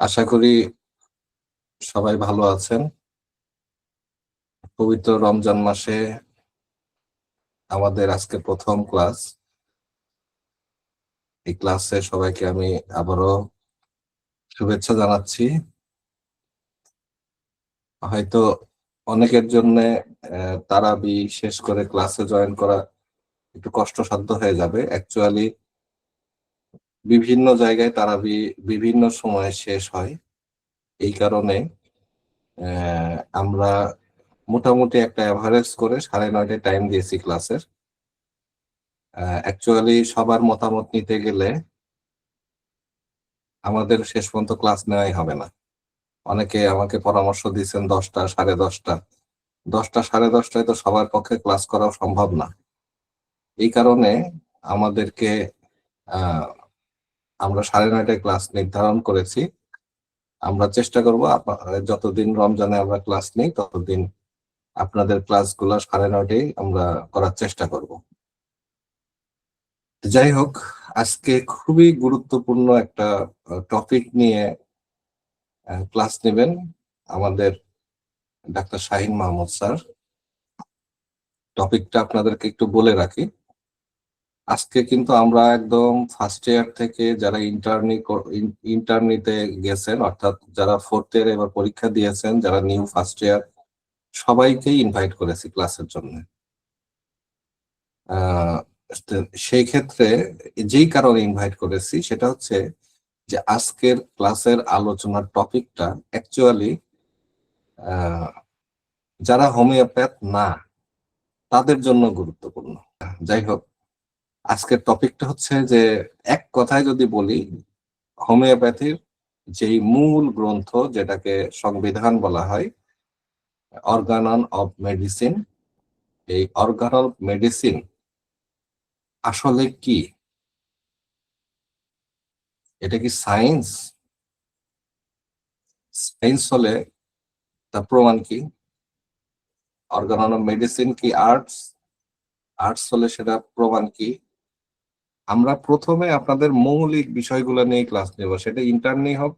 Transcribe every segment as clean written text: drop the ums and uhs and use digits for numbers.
আশা করি সবাই ভালো আছেন। পবিত্র রমজান মাসে আমাদের আজকে প্রথম ক্লাস। এই ক্লাসে সবাইকে আমি আবারও শুভেচ্ছা জানাচ্ছি। হয়তো অনেকের জন্য তারাবি শেষ করে ক্লাসে জয়েন করা একটু কষ্টসাধ্য হয়ে যাবে। অ্যাকচুয়ালি বিভিন্ন জায়গায় তারাবি বিভিন্ন সময়ে শেষ হয়। এই কারণে আমরা মোটামুটি একটা অ্যাভারেজ করে 9:30 টাইম দিয়েছি ক্লাসের। অ্যাকচুয়ালি সবার মতামত নিতে গেলে আমাদের শেষ পর্যন্ত ক্লাস নেওয়াই হবে না। অনেকে আমাকে পরামর্শ দিয়েছেন 10টা, 10:30। 10টা, 10:30টায় তো সবার পক্ষে ক্লাস করাও সম্ভব না। এই কারণে আমাদেরকে আমরা 9:30টায় ক্লাস নির্ধারণ করেছি। আমরা চেষ্টা করব যতদিন রমজানে আমরা ক্লাস নেই ততদিন আপনাদের ক্লাসগুলো 9:30টায় আমরা করার চেষ্টা করব। যাই হোক, আজকে খুবই গুরুত্বপূর্ণ একটা টপিক নিয়ে ক্লাস নেবেন আমাদের ডাক্তার শাহিন মাহমুদ স্যার। টপিকটা আপনাদেরকে একটু বলে রাখি। আজকে কিন্তু আমরা একদম ফার্স্ট ইয়ার থেকে যারা ইন্টার্নিতে গেছেন, অর্থাৎ যারা ফোর্থ ইয়ারে এবার পরীক্ষা দিয়েছেন, যারা নিউ ফার্স্ট ইয়ার, সবাইকেই ইনভাইট করেছি ক্লাসের জন্য। সেই ক্ষেত্রে যেই কারণে ইনভাইট করেছি সেটা হচ্ছে যে আজকের ক্লাসের আলোচনার টপিকটা অ্যাকচুয়ালি যারা হোমিওপ্যাথ না তাদের জন্য গুরুত্বপূর্ণ। যাই হোক, আজকের টপিকটা হচ্ছে যে এক কথায় যদি বলি, হোমিওপ্যাথির যেই মূল গ্রন্থ যেটাকে সংবিধান বলা হয়, অর্গানন অফ মেডিসিন, এই অর্গানল মেডিসিন আসলে কি? এটা কি সায়েন্স? সায়েন্স হলে তার প্রমাণ কি? অর্গানল অফ মেডিসিন কি আর্টস? আর্টস হলে সেটা প্রমাণ কি? আমরা প্রথমে আপনাদের মৌলিক বিষয়গুলো নিয়ে ক্লাস নেব। সেটা ইন্টার্নি হোক,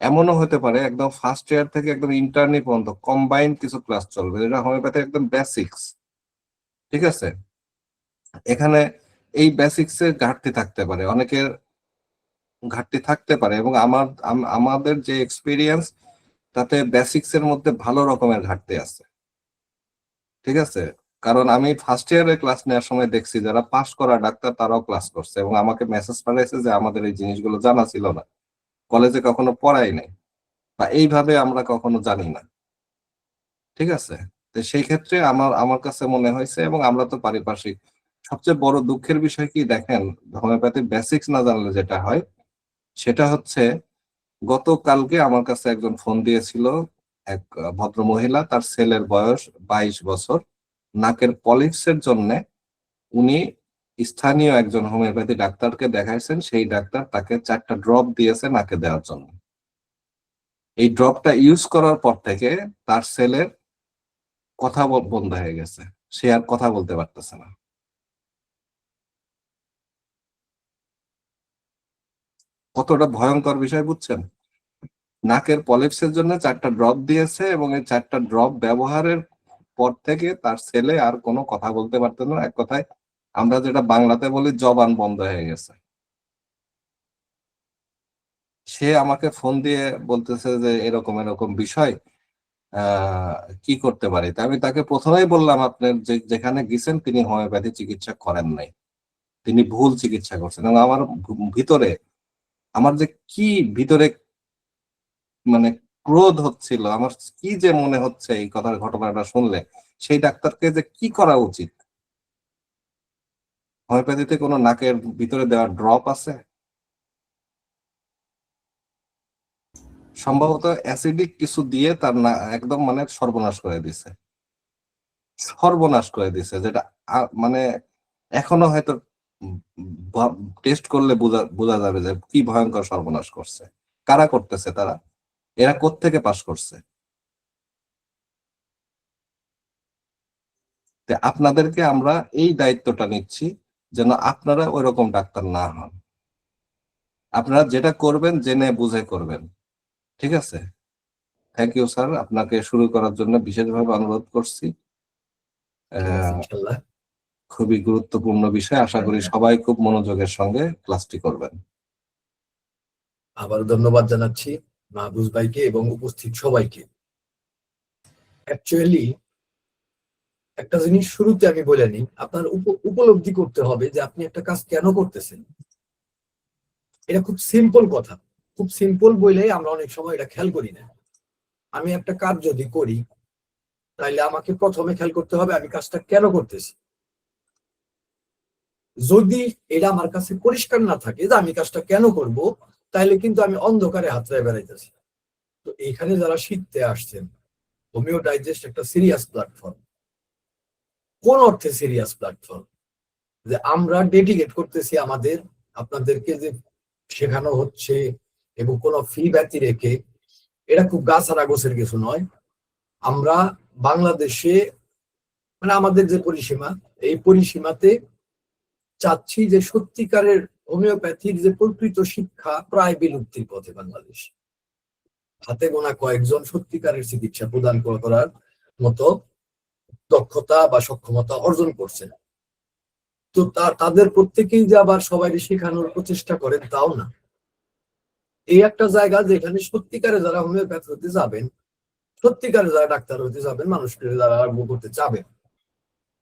এমনও হতে পারে একদম ফার্স্ট ইয়ার থেকে একদম ইন্টার্নি পর্যন্ত কম্বাইন কিছু ক্লাস চলবে, যেটা হোমিওপ্যাথি একদম বেসিক্স। ঠিক আছে? এখানে এই বেসিক্স এর ঘাটতি থাকতে পারে, অনেকের ঘাটতি থাকতে পারে, এবং আমাদের যে এক্সপিরিয়েন্স তাতে বেসিক্স এর মধ্যে ভালো রকমের ঘাটতি আছে। ঠিক আছে? কারণ আমি ফার্স্ট ইয়ারে ক্লাস নেওয়ার সময় দেখছি যারা পাস করা ডাক্তার তারাও ক্লাস করছে এবং আমাকে মেসেজ পাঠাইছে যে আমাদের এই জিনিসগুলো জানা ছিল না, কলেজে কখনো পড়াই নাই, বা এইভাবে আমরা কখনো জানি না। ঠিক আছে? তো সেই ক্ষেত্রে আমার আমার কাছে মনে হয়েছে, এবং আমরা তো পারিপার্শ্বিক, সবচেয়ে বড় দুঃখের বিষয় কি দেখেন, হোমিওপ্যাথি বেসিক্স না জানলে যেটা হয় সেটা হচ্ছে, গতকালকে আমার কাছে একজন ফোন দিয়েছিল, এক ভদ্র মহিলা, তার ছেলের বয়স 22 বছর, নাকের পলিপসের জন্য উনি স্থানীয় একজন হোমিওপ্যাথি ডাক্তারকে দেখাইছেন, সেই ডাক্তার তাকে 4টা ড্রপ দিয়েছে নাকে দেওয়ার জন্য। এই ড্রপটা ইউজ করার পর থেকে তার ছেলের কথা বন্ধ হয়ে গেছে, সে আর কথা বলতে পারতেছে না। কতটা ভয়ঙ্কর বিষয় বুঝছেন? নাকের পলিপসের জন্য 4টা ড্রপ দিয়েছে, এবং এই 4টা ড্রপ ব্যবহারের পর থেকে তার ছেলে আর কোনো কথা বলতে পারতেন না। এক কথায় আমরা যেটা বাংলাতে বলি, জবান বন্ধ হয়ে গেছে। সে আমাকে ফোন দিয়ে বলতেছে যে এরকম এরকম বিষয়, আহ কি করতে পারি। তা আমি তাকে প্রথমেই বললাম, আপনার যেখানে গেছেন তিনি হোমিওপ্যাথি চিকিৎসা করেন নাই, তিনি ভুল চিকিৎসা করছেন। এবং আমার ভিতরে, আমার যে কি ভিতরে মানে ক্রোধ হচ্ছিল, আমার কি যে মনে হচ্ছে এই কথার ঘটনাটা শুনলে, সেই ডাক্তারকে যে কি করা উচিত। হোমিওপ্যাথিতে কোনো নাকের ভিতরে দেওয়ার ড্রপ আছে? সম্ভবত অ্যাসিডিক কিছু দিয়ে তার না একদম মানে সর্বনাশ করে দিছে, সর্বনাশ করে দিছে, যেটা মানে এখনো হয়তো টেস্ট করলে বোঝা যাবে যে কি ভয়ঙ্কর সর্বনাশ করছে। কারা করতেছে? তারা, এরা কোত্থেকে পাশ করছে? তো আপনাদেরকে আমরা এই দায়িত্বটা নিচ্ছি যেন আপনারা ওই রকম ডাক্তার না হন। আপনারা যেটা করবেন জেনে বুঝে করবেন। ঠিক আছে, থ্যাংক ইউ স্যার, আপনাকে শুরু করার জন্য বিশেষভাবে অনুরোধ করছি। ইনশাআল্লাহ খুবই গুরুত্বপূর্ণ বিষয়, আশা করি সবাই খুব মনোযোগের সঙ্গে ক্লাসটি করবেন। আবার ধন্যবাদ জানাচ্ছি মাহবুব ভাইকে এবং উপস্থিত সবাইকে। অ্যাকচুয়ালি একটা জিনিস শুরুতে আমি বলে নিই, আপনার উপলব্ধি করতে হবে যে আপনি একটা কাজ কেন করতেছেন। এটা খুব সিম্পল কথা, খুব সিম্পল বলে আমরা অনেক সময় এটা খেয়াল করি না। আমি একটা কাজ যদি করি তাহলে আমাকে প্রথমে খেয়াল করতে হবে আমি কাজটা কেন করতেছি। যদি এটা আমার কাছে পরিষ্কার না থাকে যে আমি কাজটা কেন করব, তাহলে কিন্তু আমি অন্ধকারে হাতড়ায় বেড়াইতেছি। তো এখানে যারা শিখতে আসছেন, হোমিও ডাইজেস্ট একটা সিরিয়াস প্ল্যাটফর্ম। কোন অর্থে সিরিয়াস প্ল্যাটফর্ম? যে আমরা ডেডিকেট করতেছি আমাদের আপনাদেরকে যে শেখানো হচ্ছে এবং কোনো ফি ব্যতি রেখে, এটা খুব গাছাড়া গোছের কিছু নয়। আমরা বাংলাদেশে মানে আমাদের যে পরিসীমা, এই পরিসীমাতে চাচ্ছি যে সত্যিকারের হোমিওপ্যাথির যে প্রকৃত শিক্ষা প্রায় বিলুপ্তির পথে বাংলাদেশ। হাতে গোনা কয়েকজন সত্যিকারের চিকিৎসা প্রদান করার মতো দক্ষতা বা সক্ষমতা অর্জন করছেন। তো তাদের প্রত্যেকেই যে আবার সবাই শেখানোর প্রচেষ্টা করেন তাও না। এই একটা জায়গা যেখানে সত্যিকারে যারা হোমিওপ্যাথি হতে যাবেন, সত্যিকারে যারা ডাক্তার হতে যাবেন, মানুষকে যারা আরম্ভ করতে চাবেন,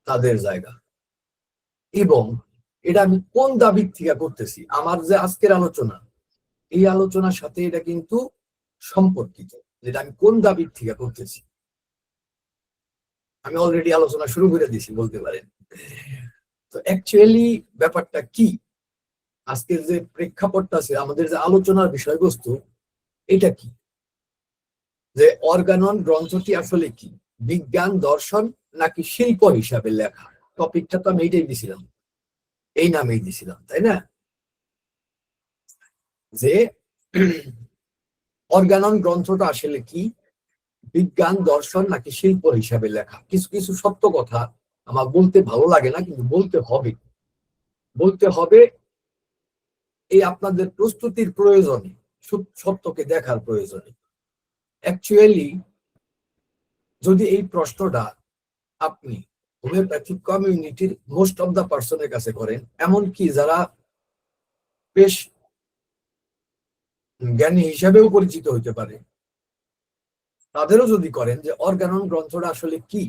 তাদের জায়গা। এবং এটা আমি কোন দাবির থেকে করতেছি, আমার যে আজকের আলোচনা, এই আলোচনার সাথে এটা কিন্তু সম্পর্কিত, যেটা আমি কোন দাবির থেকে করতেছি। আমি অলরেডি আলোচনা শুরু করে দিয়েছি বলতে পারেন। তো অ্যাকচুয়ালি ব্যাপারটা কি, আজকের যে প্রেক্ষাপটটা আছে, আমাদের যে আলোচনার বিষয়বস্তু, এটা কি? যে অর্গানন গ্রন্থটি আসলে কি, বিজ্ঞান দর্শন নাকি শিল্প হিসাবে লেখা? টপিকটা তো আমি এইটাই দিছিলাম, এই নামেই দিছিলাম, তাই না? যে অর্গানন গ্রন্থটা আসলে কি, বিজ্ঞান দর্শন নাকি শিল্প হিসাবে লেখা? কিছু কিছু সত্য কথা আমার বলতে ভালো লাগে না, কিন্তু বলতে হবে। বলতে হবে এই আপনাদের প্রস্তুতির প্রয়োজনে, সত্যকে দেখার প্রয়োজনে। অ্যাকচুয়ালি যদি এই প্রশ্নটা আপনি হোমিওপ্যাথিক কমিউনিটির মোস্ট অফ দা পার্সনের কাছে করেন, এমনকি যারা বেশ জ্ঞানী হিসাবেও পরিচিত হইতে পারে, তাদেরও যদি করেন যে অর্গানন গ্রন্থটা আসলে কি,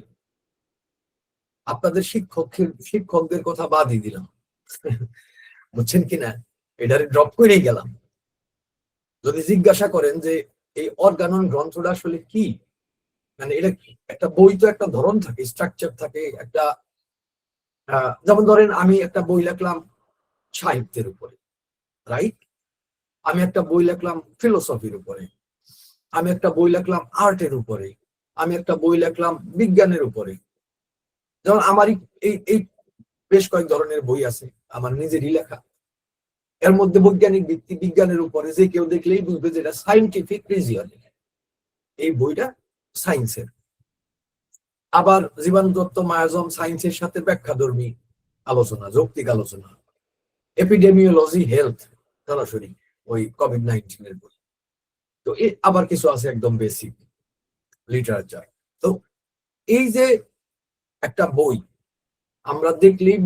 আপনাদের শিক্ষকদের কথা বাদই দিলাম, বুঝছেন কিনা, এটারে ড্রপ করেই গেলাম। যদি জিজ্ঞাসা করেন যে এই অর্গানন গ্রন্থটা আসলে কি, মানে এটা একটা বই তো একটা ধরন থাকে, স্ট্রাকচার থাকে একটা। যেমন ধরেন আমি একটা বই লিখলাম সাহিত্যের উপরে, রাইট? আমি একটা বই লিখলাম ফিলোসফির উপরে, আমি একটা বই লিখলাম আর্টের উপরে, আমি একটা বই লিখলাম বিজ্ঞানের উপরে। যেমন আমারই এই এই বেশ কয়েক ধরনের বই আছে আমার নিজেরই লেখা। এর মধ্যে বৈজ্ঞানিক ভিত্তি, বিজ্ঞানের উপরে যে কেউ দেখলেই বুঝবে যে এটা সায়েন্টিফিক রিজিয়নিং, এই বইটা সায়েন্সের। আবার জীবাণুতত্ত্ব, মায়াজম সায়েন্সের সাথে ব্যাখ্যাধর্মী আলোচনা, যৌক্তিক আলোচনা। এপিডেমিওলজি, হেলথ সরাসরি ওই কোভিড-19 এর বই। তো আবার কিছু আছে একদম বেসিক লিটারেচার। তো এই যে একটা বই আমরা দেখলেই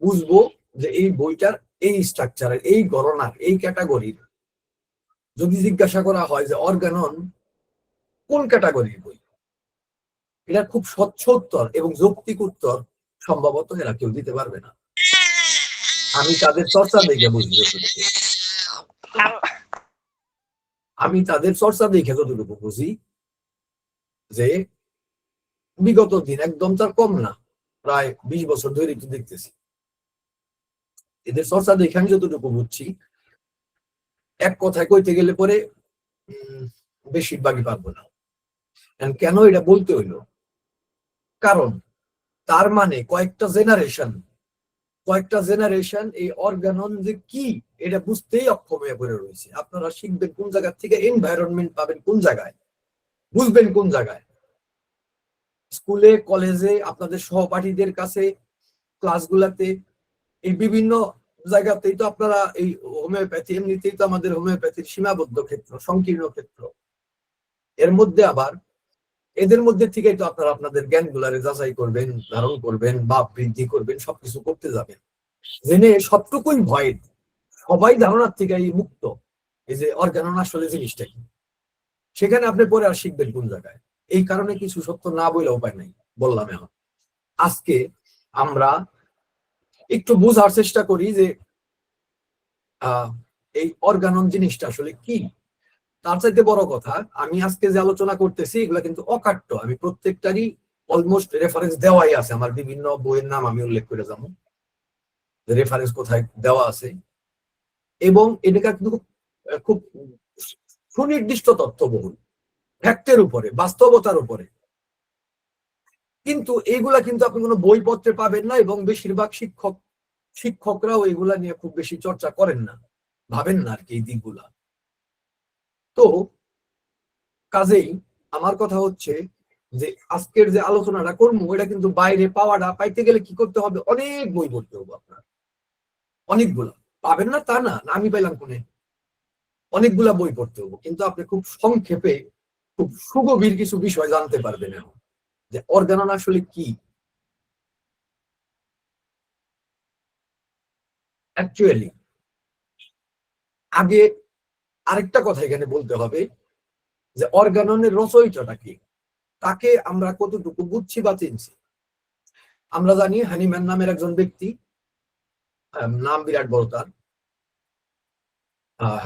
বুঝবো যে এই বইটার এই স্ট্রাকচারের, এই গণনার, এই ক্যাটাগরির। যদি জিজ্ঞাসা করা হয় যে অর্গানন কোন ক্যাটাগরির বই, এটা খুব স্বচ্ছ উত্তর এবং যৌক্তিক উত্তর সম্ভবত এরা কেউ দিতে পারবে না। আমি তাদের চর্চা দেখে বুঝি যতটুকু, আমি তাদের চর্চা দেখে যতটুকু বুঝি যে বিগত দিন, একদম তার কম না, প্রায় 20 বছর ধরে একটু দেখতেছি, এদের চর্চা দেখে আমি যতটুকু বুঝছি, এক কথায় কইতে গেলে পরে বেশিরভাগই পারবো না। কেন এটা বলতে হইলো? কারণ তার মানে কয়েকটা জেনারেশন এই অর্গানন যে কি এটা বুঝতেই অক্ষম হয়ে পড়ে রয়েছে। আপনারা শিখবেন কোন জায়গা থেকে, এনভায়রনমেন্ট পাবেন কোন জায়গায়, বুঝবেন কোন জায়গায়, স্কুলে কলেজে আপনাদের সহপাঠীদের কাছে, ক্লাসগুলাতে, এই বিভিন্ন জায়গাতেই তো আপনারা এই হোমিওপ্যাথি, এমনিতেই তো আমাদের হোমিওপ্যাথির সীমাবদ্ধ ক্ষেত্র, সংকীর্ণ ক্ষেত্র। এর মধ্যে আবার এদের মধ্যে থেকে তো আপনারা আপনাদের জ্ঞানগুলারে যাচাই করবেন, ধারণ করবেন বা বৃদ্ধি করবেন, সবকিছু করতে যাবেন, জেনে সবটুকুই ভয়েড, সবাই ধারণার থেকে মুক্ত এই যে অর্গানন আসলে জিনিসটা কি, সেখানে আপনি পরে আর শিখবেন কোন জায়গায়। এই কারণে কিছু সত্য না বলে উপায় নাই, বললাম। এখন আজকে আমরা একটু বোঝার চেষ্টা করি যে এই অর্গানন জিনিসটা আসলে কি। তার চাইতে বড় কথা, আমি আজকে যে আলোচনা করতেছি এগুলা কিন্তু অকাট্য, আমি প্রত্যেকটারই অলমোস্ট রেফারেন্স দেওয়াই আছে, আমার বিভিন্ন বইয়ের নাম আমি উল্লেখ করে যাবো, রেফারেন্স কোথায় দেওয়া আছে, এবং এটা কিন্তু খুব সুনির্দিষ্ট তথ্যবহুল, ফ্যাক্টের উপরে, বাস্তবতার উপরে। কিন্তু এইগুলা কিন্তু আপনি কোনো বইপত্রে পাবেন না, এবং বেশিরভাগ শিক্ষকরাও এগুলা নিয়ে খুব বেশি চর্চা করেন না, ভাবেন না আর কি এই দিকগুলা। তো কাজেই আমার কথা হচ্ছে যে আজকের যে আলোচনাটা করবো এটা কিন্তু বাইরে পাইতে গেলে কি করতে হবে, অনেক বই পড়তে হবে আপনার, অনেকগুলা। পাবেন না তা না, আমি পাইলাম কোনে, অনেকগুলা বই পড়তে হবে, কিন্তু আপনি খুব সংক্ষেপে খুব সুগভীর কিছু বিষয় জানতে পারবেন এখন, যে অর্গানন আসলে কি। অ্যাকচুয়ালি আগে আরেকটা কথা এখানে বলতে হবে, যে অর্গাননের রচয়িতাটা কি, তাকে আমরা কতটুকু বুঝছি বা চিনছি। আমরা জানি হানিম্যান নামের একজন ব্যক্তি, নাম বিরাট বড় তার,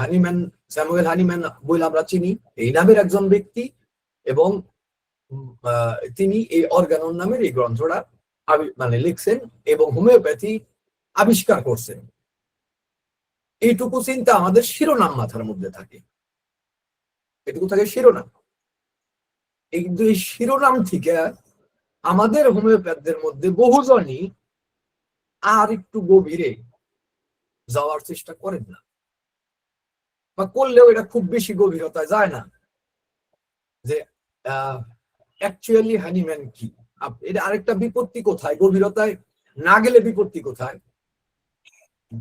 হানিম্যান, স্যামুয়েল হানিম্যান বলে আমরা চিনি, এই নামের একজন ব্যক্তি, এবং তিনি এই অর্গানন নামের এই গ্রন্থটা মানে লিখছেন এবং হোমিওপ্যাথি আবিষ্কার করছেন। এইটুকু চিন্তা আমাদের শিরোনাম মাথার মধ্যে থাকে, এটুকু থাকে শিরোনাম। কিন্তু এই শিরোনাম থেকে আমাদের হোমিওপ্যাথদের মধ্যে বহুজনই আর একটু গভীরে যাওয়ার চেষ্টা করেন না, বা করলেও এটা খুব বেশি গভীরতায় যায় না, যে অ্যাকচুয়ালি হানিম্যান কি। এটা আরেকটা বিপত্তি কোথায়, গভীরতায় না গেলে বিপত্তি কোথায়,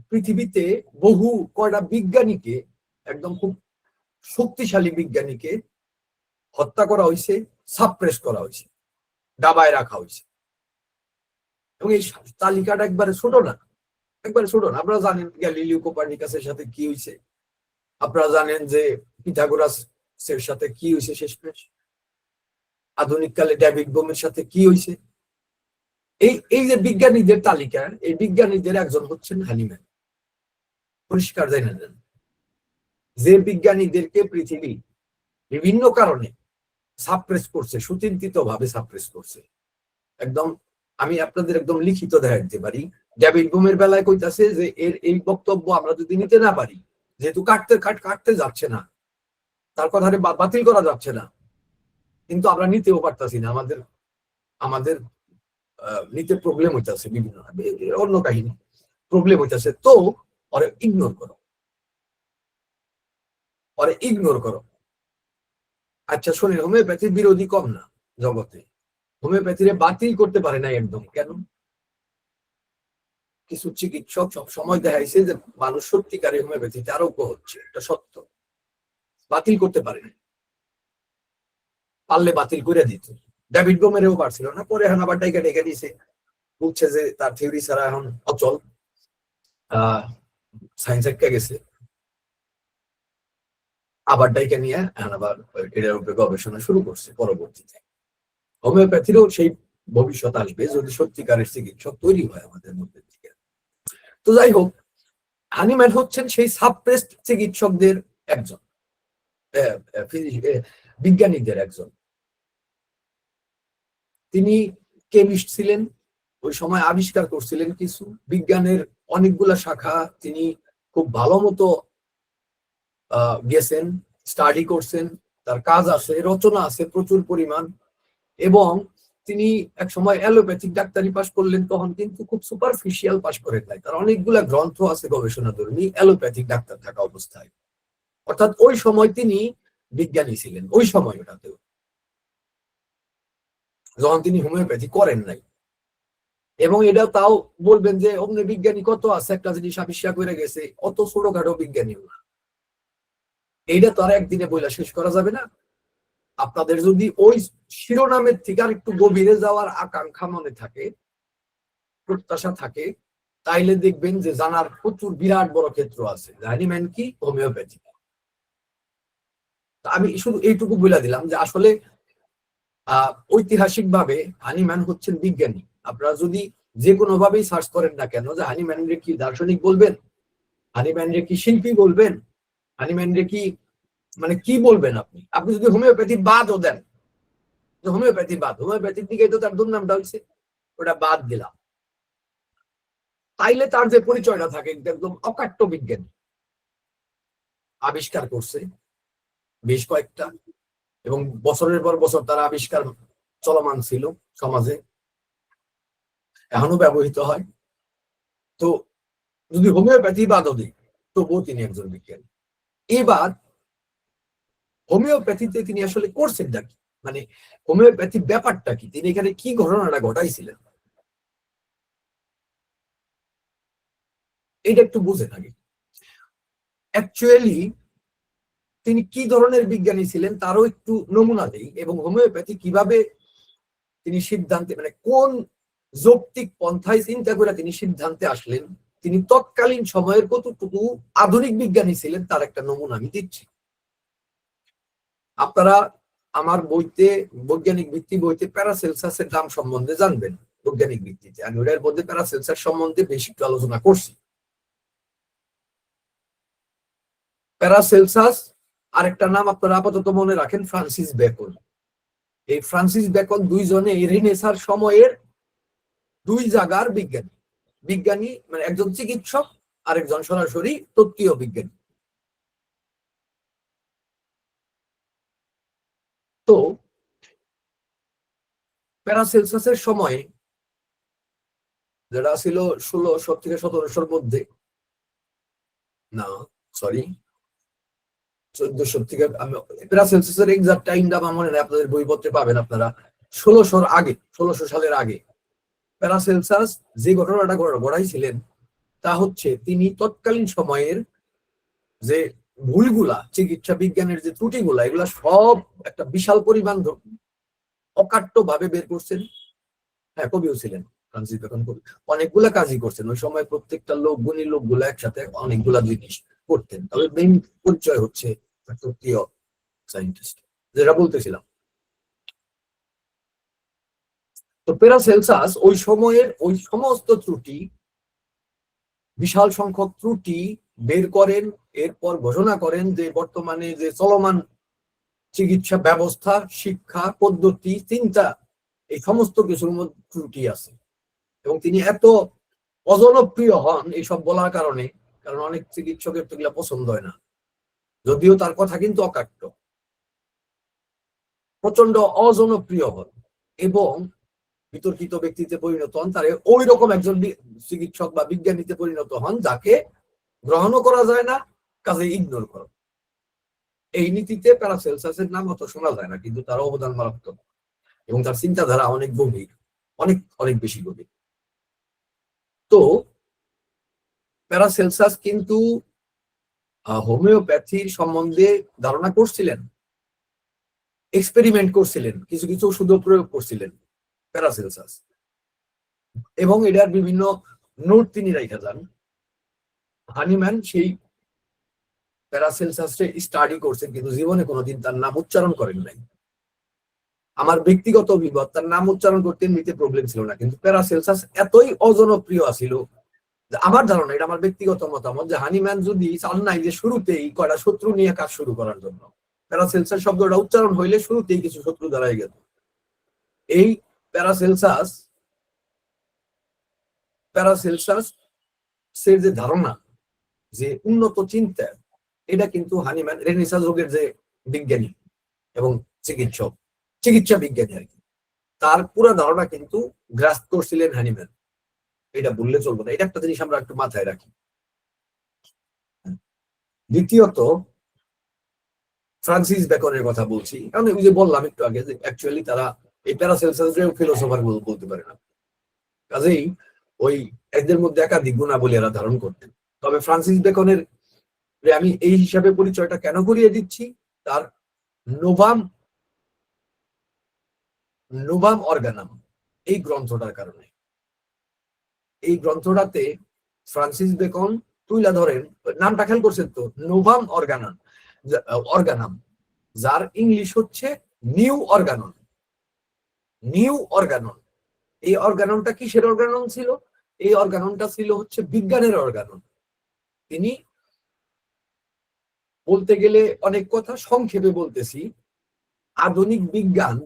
পৃথিবীতে বহু কয়টা বিজ্ঞানীকে, একদম খুব শক্তিশালী বিজ্ঞানীকে হত্যা করা হয়েছে, সাপ্রেস করা হয়েছে, দাবায় রাখা হয়েছে, এবং এই তালিকাটা একবারে ছোট না, একবারে ছোট না। আপনারা জানেন গ্যালিলিও কোপার্নিকাসের সাথে কি হয়েছে, আপনারা জানেন যে পিথাগোরাসের সাথে কি হয়েছে শেষমেশ, আধুনিক কালে ডেভিড বোমের সাথে কি হয়েছে। এই যে বিজ্ঞানীদের তালিকা, এই বিজ্ঞানীদের একজন হচ্ছেন হানিম্যান। পরিষ্কার জানেন, যে বিজ্ঞানীদেরকে পৃথিবী বিভিন্ন কারণে সাপ্রেস করছে, সুচিন্তিত ভাবে সাপ্রেস করছে, একদম আমি আপনাদের একদম লিখিত দেখাতে পারি। ডেভিড বোমের বেলায় কইতাছে যে এর এই বক্তব্য আমরা যদি নিতে না পারি, যেহেতু কাটতে যাচ্ছে না, তার কথা বাতিল করা যাচ্ছে না, কিন্তু আমরা নিতেও পারতাছি না, আমাদের নিতে প্রবলেম হইতেছে, বিভিন্ন অন্য কাহিনী প্রবলেম হইতেছে। তো ওরে ইগনোর করো, ওরে ইগনোর করো। আচ্ছা শোনেন, হোমিওপ্যাথির বিরোধী কম না জগতে, হোমিওপ্যাথিরে বাতিল করতে পারে না একদম। কেন? কিছু চিকিৎসক সব সময় দেখাইছে যে মানুষ সত্যিকারে হোমিওপ্যাথিতে আরোগ্য হচ্ছে, এটা সত্য, বাতিল করতে পারে না, পারলে বাতিল করে দিত। ডেভিড বোমেরও পারছিল না, পরে এখন আবার ডাইকা ডেকে দিয়েছে, বুঝছে যে তার থিওরি ছাড়া এখন অচল, সায়েন্স একটা গেছে, আবার ডাইকা নিয়ে আবার এটার উপরে গবেষণা শুরু করছে। পরবর্তীতে হোমিওপ্যাথিরও সেই ভবিষ্যৎ আসবে যদি সত্যিকারের চিকিৎসক তৈরি হয় আমাদের মধ্যে থেকে। তো যাই হোক, হানিম্যান হচ্ছেন সেই সাপ্রেসড চিকিৎসকদের একজন, বিজ্ঞানীদের একজন। তিনি কেমিস্ট ছিলেন, ওই সময় আবিষ্কার করছিলেন কিছু বিজ্ঞানের অনেকগুলা শাখা তিনি খুব ভালো মতো গেছেন, স্টাডি করছেন, তার কাজ আছে, রচনা আছে প্রচুর পরিমাণ। এবং তিনি এক সময় অ্যালোপ্যাথিক ডাক্তারি পাশ করলেন, তখন কিন্তু খুব সুপারফিশিয়াল পাশ করেন নাই, তার অনেকগুলা গ্রন্থ আছে গবেষণাধর্মী অ্যালোপ্যাথিক ডাক্তার থাকা অবস্থায়। অর্থাৎ ওই সময় তিনি বিজ্ঞানী ছিলেন, ওই সময় ওটাতেও, যখন তিনি হোমিওপ্যাথি করেন নাই। এবং এটা তাও বলবেন যে অমনি বিজ্ঞানী কত আছে, একটা জিনিস আবিষ্কার করে গেছে, অত ছোটখাটো বিজ্ঞানী না। এইটা তো আর একদিনে বইলা শেষ করা যাবে না। আপনাদের যদি ওই শিরোনামের থেকে আর একটু গভীরে যাওয়ার আকাঙ্ক্ষা মনে থাকে, প্রত্যাশা থাকে, তাইলে দেখবেন যে জানার প্রচুর বিরাট বড় ক্ষেত্র আছে। হানিম্যান কি, হোমিওপ্যাথি। আমি শুধু এইটুকু বলে দিলাম যে আসলে ঐতিহাসিক ভাবে হানিম্যান হচ্ছেন বিজ্ঞানী। আপনারা যদি যে কোনো ভাবেই সার্চ করেন না কেন, যে হানিম্যান রে কি দার্শনিক বলবেন, হানিম্যান রে কি শিল্পী বলবেন, হানিম্যান রে কি মানে কি বলবেন, আপনি আপনি যদি হোমিওপ্যাথি বাদও দেন, হোমিওপ্যাথি বাদ, হোমিওপ্যাথির দিকে তো তার দুর্নামটা হচ্ছে, ওটা বাদ দিলাম, তাইলে তার যে পরিচয়টা থাকে একদম অকাট্য বিজ্ঞানী। আবিষ্কার করছে বেশ কয়েকটা, এবং বছরের পর বছর তার আবিষ্কার চলমান ছিল সমাজে, এখনো ব্যবহৃত হয়। তো যদি হোমিওপ্যাথি বাদও দিই, তবুও তিনি একজন বিজ্ঞানী। এবার হোমিওপ্যাথিতে তিনি আসলে করছেনটা কি, মানে হোমিওপ্যাথি ব্যাপারটা কি, তিনি এখানে কি ঘটনাটা ঘটাইছিলেন, এটা একটু বুঝে থাকি। অ্যাকচুয়ালি তিনি কি ধরনের বিজ্ঞানী ছিলেন তারও একটু নমুনা দেই, এবং হোমিওপ্যাথি কিভাবে তিনি সিদ্ধান্তে, মানে কোন যৌক্তিক পন্থায় চিন্তা করে তিনি সিদ্ধান্তে আসলেন, তিনি তৎকালীন সময়ের কতটুকু আধুনিক বিজ্ঞানী ছিলেন তার একটা নমুনা আমি দিচ্ছি। আপনারা আমার বইতে, বৈজ্ঞানিক ভিত্তি বইতে প্যারাসেলসাসের নাম সম্বন্ধে জানবেন। বৈজ্ঞানিক ভিত্তিতে আমি ওটার মধ্যে প্যারাসেলসাস সম্বন্ধে বেশি একটু আলোচনা করছি। প্যারাসেলসাস আরেকটা নাম আপনারা আপাতত মনে রাখেন, ফ্রান্সিস বেকন। এই ফ্রান্সিস বেকন দুইজনে এই রেনেসার সময়ের দুই জায়গার বিজ্ঞানী। বিজ্ঞানী মানে একজন চিকিৎসক, আরেকজন সরাসরি তত্ত্বীয় বিজ্ঞানী। তো প্যারাসেলসাসের সময়ে, যেটা ছিল 1600 থেকে 1700 মধ্যে, না সরি 1400 থেকে, আমি প্যারাসেলসাসের এক্সাক্ট টাইমটা আমার মনে নেই, আপনাদের বইপত্রে পাবেন আপনারা। 1600 আগে, 1600 সালের আগে প্যারাসেলসাস যে ঘটনাটা ঘটাইছিলেন তা হচ্ছে, তিনি তৎকালীন সময়ের যে ভুলগুলা, চিকিৎসা বিজ্ঞানের যে ত্রুটিগুলা, এগুলা সব একটা বিশাল পরিমাণ অকাট্য ভাবে বের করছেন। হ্যাঁ, কবিও ছিলেন ফ্রান্সিস বেকন, কবি। অনেকগুলা কাজই করছেন ওই সময়, প্রত্যেকটা লোক, গুণী লোকগুলো একসাথে অনেকগুলা জিনিস করতেন। তবে মেইন পরিচয় হচ্ছে তত্ত্বীয় সায়েন্টিস্ট, যেটা বলতেছিলাম। তো প্যারাসেলসাস ওই সময়ের ওই সমস্ত ত্রুটি, বিশাল সংখ্যক ত্রুটি বের করেন, এরপর ঘোষণা করেন যে বর্তমানে যে চলমান চিকিৎসা ব্যবস্থা, শিক্ষা পদ্ধতি, চিন্তা, এই সমস্ত কিছুর মধ্যে ত্রুটি আছে। এবং তিনি এত অজনপ্রিয় হন এইসব বলার কারণে, কারণ অনেক চিকিৎসকের তো এগুলা পছন্দ হয় না, যদিও তার কথা কিন্তু অকাট্য। প্রচন্ড অজনপ্রিয় হন এবং বিতর্কিত ব্যক্তিতে পরিণত হন, তারে ওই রকম একজন চিকিৎসক বা বিজ্ঞানীতে পরিণত হন যাকে গ্রহণও করা যায় না, কাজে ইগনোর করো। এই নীতিতে প্যারাসেলসাসের নাম অত শোনা যায় না, কিন্তু তার অবদান মারাত্মক এবং তার চিন্তাধারা অনেক গভীর, অনেক অনেক বেশি গভীর। তো প্যারাসেলসাস কিন্তু হোমিওপ্যাথির সম্বন্ধে ধারণা করছিলেন, এক্সপেরিমেন্ট করছিলেন, কিছু কিছু ওষুধ প্রয়োগ করছিলেন প্যারাসেলসাস, এবং এটার বিভিন্ন নোট তিনি রেখে যান। হানিম্যান সেই প্যারাসেলসাসে স্টাডি করছেন, কিন্তু জীবনে কোনোদিন তার নাম উচ্চারণ করেন নাই। আমার ব্যক্তিগত অভিজ্ঞতা, তার নাম উচ্চারণ করতে নিতে প্রবলেম ছিল না, কিন্তু প্যারাসেলসাস এতই অজনপ্রিয় ছিল যে আমার ধারণা, এটা আমার ব্যক্তিগত মতামত, যে হানিম্যান যদি চান নাই যে শুরুতেই কয়টা শত্রু নিয়ে কাজ শুরু করার জন্য, প্যারাসেলসাস শব্দটা উচ্চারণ হইলে শুরুতেই কিছু শত্রু দাঁড়াই গেল। এই প্যারাসেলসাস এর যে ধারণা, যে উন্নত চিন্তা, এটা কিন্তু হানিম্যান রেনেসাঁ যুগের যে বিজ্ঞানী এবং চিকিৎসা বিজ্ঞানী আর কি, তার পুরো ধারণা কিন্তু গ্রাস করছিলেন হানিম্যান। এটা বললে চলবে না, এটা একটা জিনিস আমরা একটু মাথায় রাখি। দ্বিতীয়ত, ফ্রান্সিস বেকনের কথা বলছি, কারণ ওই যে বললাম একটু আগে যে অ্যাকচুয়ালি তারা এই প্যারাসেলসাসের ফিলোসোফার বলতে পারে না, কাজেই ওই এদের মধ্যে একাধিক গুণাবলী এরা ধারণ করতেন। তবে ফ্রান্সিস বেকনের আমি এই হিসাবে পরিচয়টা কেন করিয়ে দিচ্ছি, তার নোভাম নোভাম অর্গানাম এই গ্রন্থটার কারণে। এই গ্রন্থটাতে ফ্রান্সিস বেকন তুইলা ধরেন, নামটা খেয়াল করছেন তো, নোভাম অর্গানাম, যার ইংলিশ হচ্ছে নিউ অর্গানন। নিউ অর্গানন, এই অর্গাননটা কিসের অর্গানন ছিল? এই অর্গাননটা ছিল হচ্ছে বিজ্ঞানের অর্গানন। তিনি বলতে গেলে অনেক কথা, সংক্ষেপে বলতেছি, আধুনিক বিজ্ঞান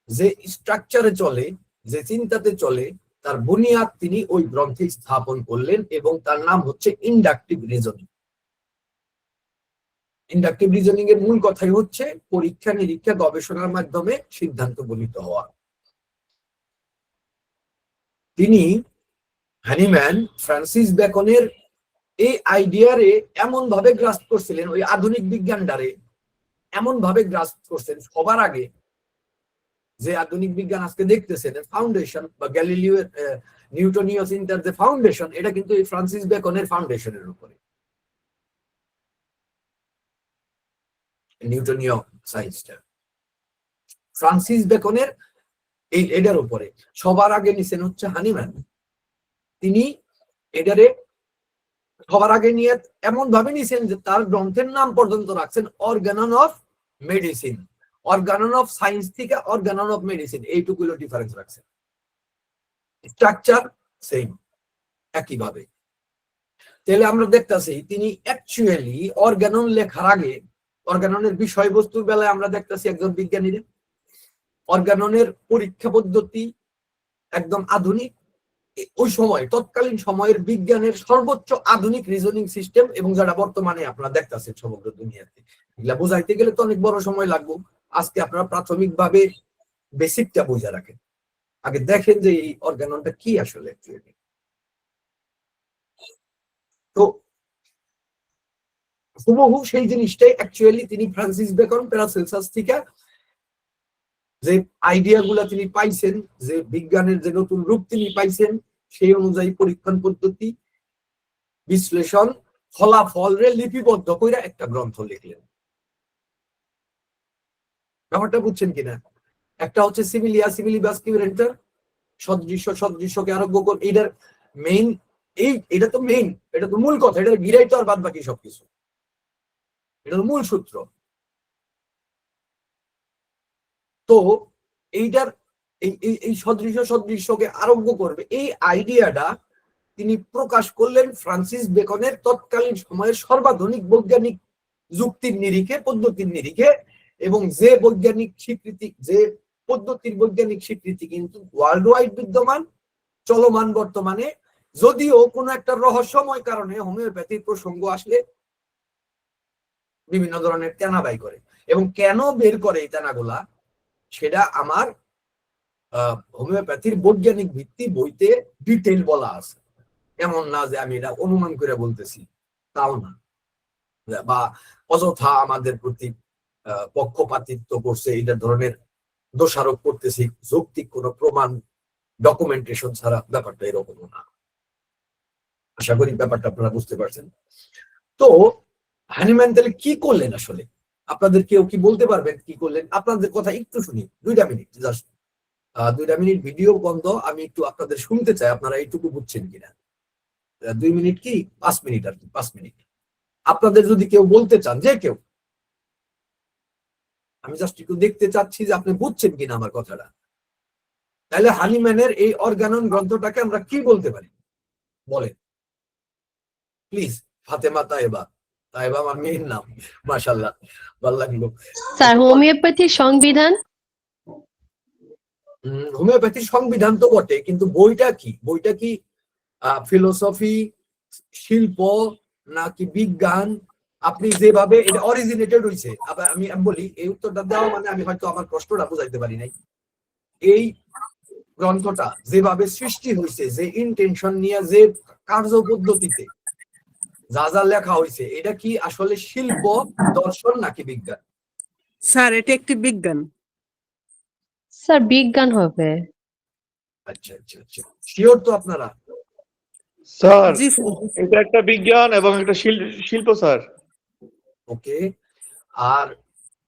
যে স্ট্রাকচারে চলে, যে চিন্তাতে চলে, তার বুনিয়াদ তিনি ওই গ্রন্থে স্থাপন করলেন, এবং তার নাম হচ্ছে ইন্ডাকটিভ রিজনিং। ইন্ডাকটিভ রিজনিং এর মূল কথাই হচ্ছে পরীক্ষা নিরীক্ষা গবেষণার মাধ্যমে সিদ্ধান্ত উপনীত হওয়া। তিনি হানিম্যান ফ্রান্সিস বেকনের এই আইডিয়ারে এমন ভাবে গ্রাস্প করছিলেন, ওই আধুনিক বিজ্ঞানটারে এমন ভাবে গ্রাস্প করছেন সবার আগে, যে আধুনিক বিজ্ঞান আজকে দেখতেছেন ফাউন্ডেশন বা গ্যালিলিও নিউটনীয় চিন্তার যে ফাউন্ডেশন, এটা কিন্তু এই ফ্রান্সিস বেকনের ফাউন্ডেশনের উপরে, নিউটনীয় সায়েন্সটা ফ্রান্সিস বেকনের এই এটার উপরে সবার আগে নিছেন হচ্ছে হানিম্যান। তিনি এটারে সবার আগে নিয়ে এমন ভাবে নিছেন যে তার গ্রন্থের নাম পর্যন্ত রাখছেন Organon of medicine. Organon of science থেকে অর্গানন অফ মেডিসিন, এইটুকু ডিফারেন্স রাখছেন, স্ট্রাকচার সেম একইভাবে। তাহলে আমরা দেখতেছি তিনি অ্যাকচুয়ালি অর্গানন লেখার আগে, অর্গাননের বিষয়বস্তুর বেলায় আমরা দেখতেছি একজন বিজ্ঞানীর অর্গাননের পরীক্ষা পদ্ধতি একদম আধুনিক। ওই সময় তৎকালীন সময়ের বিজ্ঞানের সর্বোচ্চ আধুনিক রিজনিং সিস্টেম, এবং যারা বর্তমানে আপনারা দেখতেছেন সমগ্র দুনিয়াতে, এগুলা বোঝাইতে গেলে তো অনেক বড় সময় লাগবে। আজকে আপনারা প্রাথমিকভাবে বেসিকটা বুঝে রাখেন, আগে দেখেন যে এই অর্গাননটা কি আসলে। তো হুবহু সেই জিনিসটাই অ্যাকচুয়ালি তিনি ফ্রান্সিস বেকন প্যারাসেলসাস থেকে যে আইডিয়া গুলা তিনি পাইছেন, যে বিজ্ঞানের যে নতুন রূপ তিনি পাইছেন, সেই অনুযায়ী পরীক্ষণ পদ্ধতি, বিশ্লেষণ, ফলাফল রে লিপিবদ্ধ করে একটা গ্রন্থ লিখলেন। ব্যাপারটা বুঝছেন কিনা? একটা হচ্ছে সিমিলিয়া সিমিলিবাস কিউরেন্টার, সদৃশ্যকে আরোগ্য কর, এটার মেইন এটা তো মেইন, এটা তো মূল কথা, এটা গিরাই তো আর বাদ বাকি সবকিছু, এটা তো মূল সূত্র। তো এইটার এই সদৃশ্যকে আরোগ্য করবে, এই আইডিয়াটা তিনি প্রকাশ করলেন ফ্রান্সিস বেকনের তৎকালীন সময়ের সর্বাধুনিক বৈজ্ঞানিক যুক্তির নিরিখে, পদ্ধতির নিরিখে, এবং যে বৈজ্ঞানিক স্বীকৃতি, যে পদ্ধতির বৈজ্ঞানিক স্বীকৃতি কিন্তু ওয়ার্ল্ড ওয়াইড বিদ্যমান, চলমান বর্তমানে। যদিও কোনো একটা রহস্যময় কারণে হোমিওপ্যাথির প্রসঙ্গ আসলে বিভিন্ন ধরনের তেনা বাই করে, এবং কেন বের করে এই তেনাগুলা, সেটা আমার হোমিওপ্যাথির বৈজ্ঞানিক ভিত্তি বইতে ডিটেইল বলা আছে। এমন না যে আমি এটা অনুমান করে বলতেছি, তাও না, বা অযথা আমাদের প্রতি পক্ষপাতিত্ব করছে এইটা ধরনের দোষারোপ করতেছি যৌক্তিক কোন প্রমাণ ডকুমেন্টেশন ছাড়া, ব্যাপারটা এরকম না। আশা করি ব্যাপারটা আপনারা বুঝতে পারছেন। তো হানিম্যান তাহলে কি করলেন আসলে? আপনাদের কেউ কি বলতে পারবেন কি করলেন? আপনাদের কথা একটু শুনি, 2 মিনিট, জাস্ট 2 মিনিট ভিডিও বন্ধ, আমি একটু আপনাদের শুনতে চাই, আপনারা এইটুকু বুঝছেন কিনা। 2 মিনিট কি 5 মিনিট, আর কি 5 মিনিট। আপনাদের যদি কেউ বলতে চান, যে কেউ, আমি জাস্ট একটু দেখতে চাচ্ছি যে আপনি বুঝছেন কিনা আমার কথাটা। তাহলে হানিম্যানের এই অর্গানন গ্রন্থটাকে আমরা কি বলতে পারি বলেন প্লিজ। ফাতেমা তায়েবা, তায়েবা আমার মেয়ের নাম, মাশাআল্লাহ, ভালো লাগলো। স্যার, হোমিওপ্যাথির সংবিধান। হোমিওপ্যাথির সংবিধান তো বটে, কিন্তু বইটা কি? বইটা কি ফিলোসফি, শিল্প, নাকি বিজ্ঞান? আপনি যেভাবে এটা অরিজিনেটেড হইছে, আমি বলি এই উত্তরটা দেওয়া মানে আমি হয়তো আমার কষ্টটা বুঝাইতে পারি নাই। এই গ্রন্থটা যেভাবে সৃষ্টি হয়েছে, যে ইন্টেনশন নিয়ে, যে কার্য পদ্ধতিতে যা যা লেখা হয়েছে, এটা কি আসলে শিল্প, দর্শন, নাকি বিজ্ঞান? স্যার, এটা একটি বিজ্ঞান। স্যার, বিজ্ঞান হবে। আচ্ছা আচ্ছা আচ্ছা, শিওর তো আপনারা? স্যার, জি স্যার। এটা একটা বিজ্ঞান এবং একটা শিল্প স্যার। ওকে। আর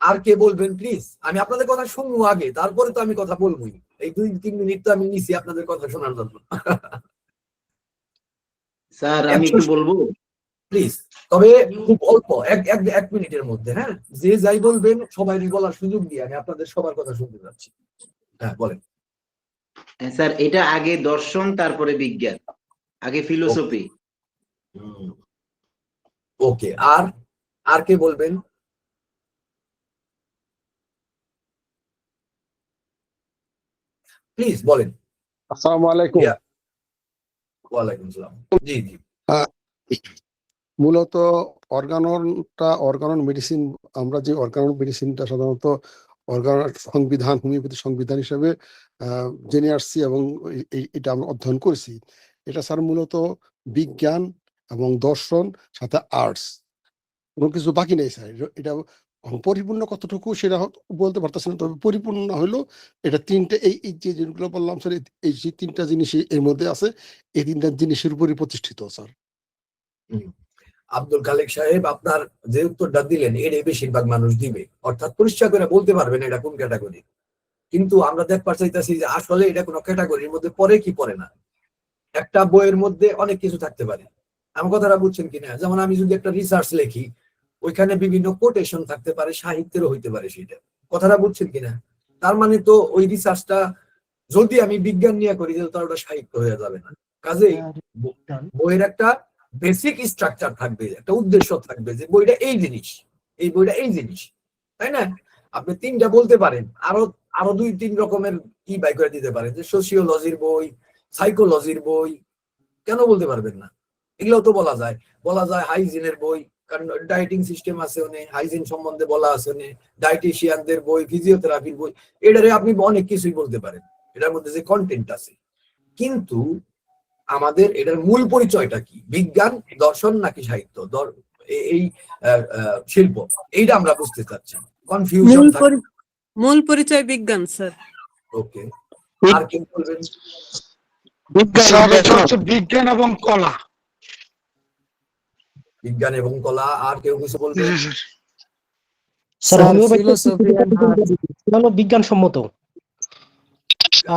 আর কে বলবেন প্লিজ? আমি আপনাদের কথা শুনবো আগে, তারপরে তো আমি কথা বলবোই। এই 2-3 মিনিট তো আমি নিছি আপনাদের কথা শোনার জন্য। স্যার আমি একটু বলবো। প্লিজ, তবে খুব অল্প, এক মিনিটের মধ্যে। হ্যাঁ, যে যাই বলবেন সবাই বলার সুযোগ দিয়ে আমি আপনাদের সবার কথা শুনতে যাচ্ছি। হ্যাঁ বলেন। স্যার এটা আগে দর্শন তারপরে বিজ্ঞান, আগে ফিলোসফি। ওকে, আর কে বলবেন? প্লিজ বলেন। আসসালামু আলাইকুম। ওয়ালাইকুম আসসালাম। জি জি। মূলত অর্গানন মেডিসিন, আমরা যে অর্গানন মেডিসিনটা সাধারণত অর্গানন সংবিধান, হোমিওপ্যাথি সংবিধান হিসেবে জেনে আসছি এবং এটা আমরা অধ্যয়ন করেছি। এটা স্যার মূলত বিজ্ঞান এবং দর্শন সাথে আর্টস, কোনো কিছু বাকি নেই স্যার। এটা পরিপূর্ণ কতটুকু সেটা বলতে পারতেছি না, তবে পরিপূর্ণ না হলেও এটা তিনটে, এই যে জিনিসগুলো বললাম স্যার, এই যে তিনটা জিনিসই এর মধ্যে আছে, এই তিনটা জিনিসের উপরই প্রতিষ্ঠিত স্যার। আব্দুল খালেক সাহেব, আপনার যে উত্তরটা দিলেন এটাই বেশিরভাগ মানুষ দিবে, অর্থাৎ পরিষ্কার করে বলতে পারবেন এটা কোন ক্যাটাগরি। কিন্তু আমরা দেখতে চাইতেছি যে আসলে এটা কোনো ক্যাটাগরির মধ্যে পড়ে কি পড়ে না। একটা বইয়ের মধ্যে অনেক কিছু থাকতে পারে, আমার কথাটা বুঝছেন কিনা? যেমন আমি যদি একটা রিসার্চ লিখি, ওইখানে বিভিন্ন কোটেশন থাকতে পারে, সাহিত্যেরও হইতে পারে সেটা। কথাটা বুঝছেন কিনা? তার মানে তো ওই রিসার্চটা যদি আমি বিজ্ঞান নিয়ে করি তাহলে ওটা সাহিত্য হয়ে যাবে না। কাজেই বইয়ের একটা বেসিক স্ট্রাকচার থাকবে, একটা উদ্দেশ্য থাকবে যে বইটা এই জিনিস, এই বইটা এই জিনিস, তাই না? আপনি তিনটা বলতে পারেন, আরো 2-3 রকমের কি বাই করে দিতে পারেন, যে সোশিওলজির বই, সাইকোলজির বই, কেন বলতে পারবেন না? এগুলোও তো বলা যায় হাইজিনের বই, কারণ ডায়েটিং সিস্টেম আছে ওনে, হাইজিন সম্বন্ধে বলা আছে ওনে, ডায়েটিশিয়ানদের বই, ফিজিওথেরাপির বই, এটারে আপনি অনেক কিছুই বলতে পারেন, এটার মধ্যে যে কন্টেন্ট আছে। কিন্তু আমাদের এটার মূল পরিচয়টা কি? বিজ্ঞান, দর্শন নাকি সাহিত্য, এই শিল্প, এইটা আমরা বুঝতে চাচ্ছি। কনফিউশন থাকে। মূল পরিচয় বিজ্ঞান স্যার। ওকে, আর কি বলবেন? স্যার এটা হচ্ছে বিজ্ঞান এবং কলা। বিজ্ঞান এবং কলা। আর কেউ কিছু বলবেন? স্যার হলো বিজ্ঞানসম্মত,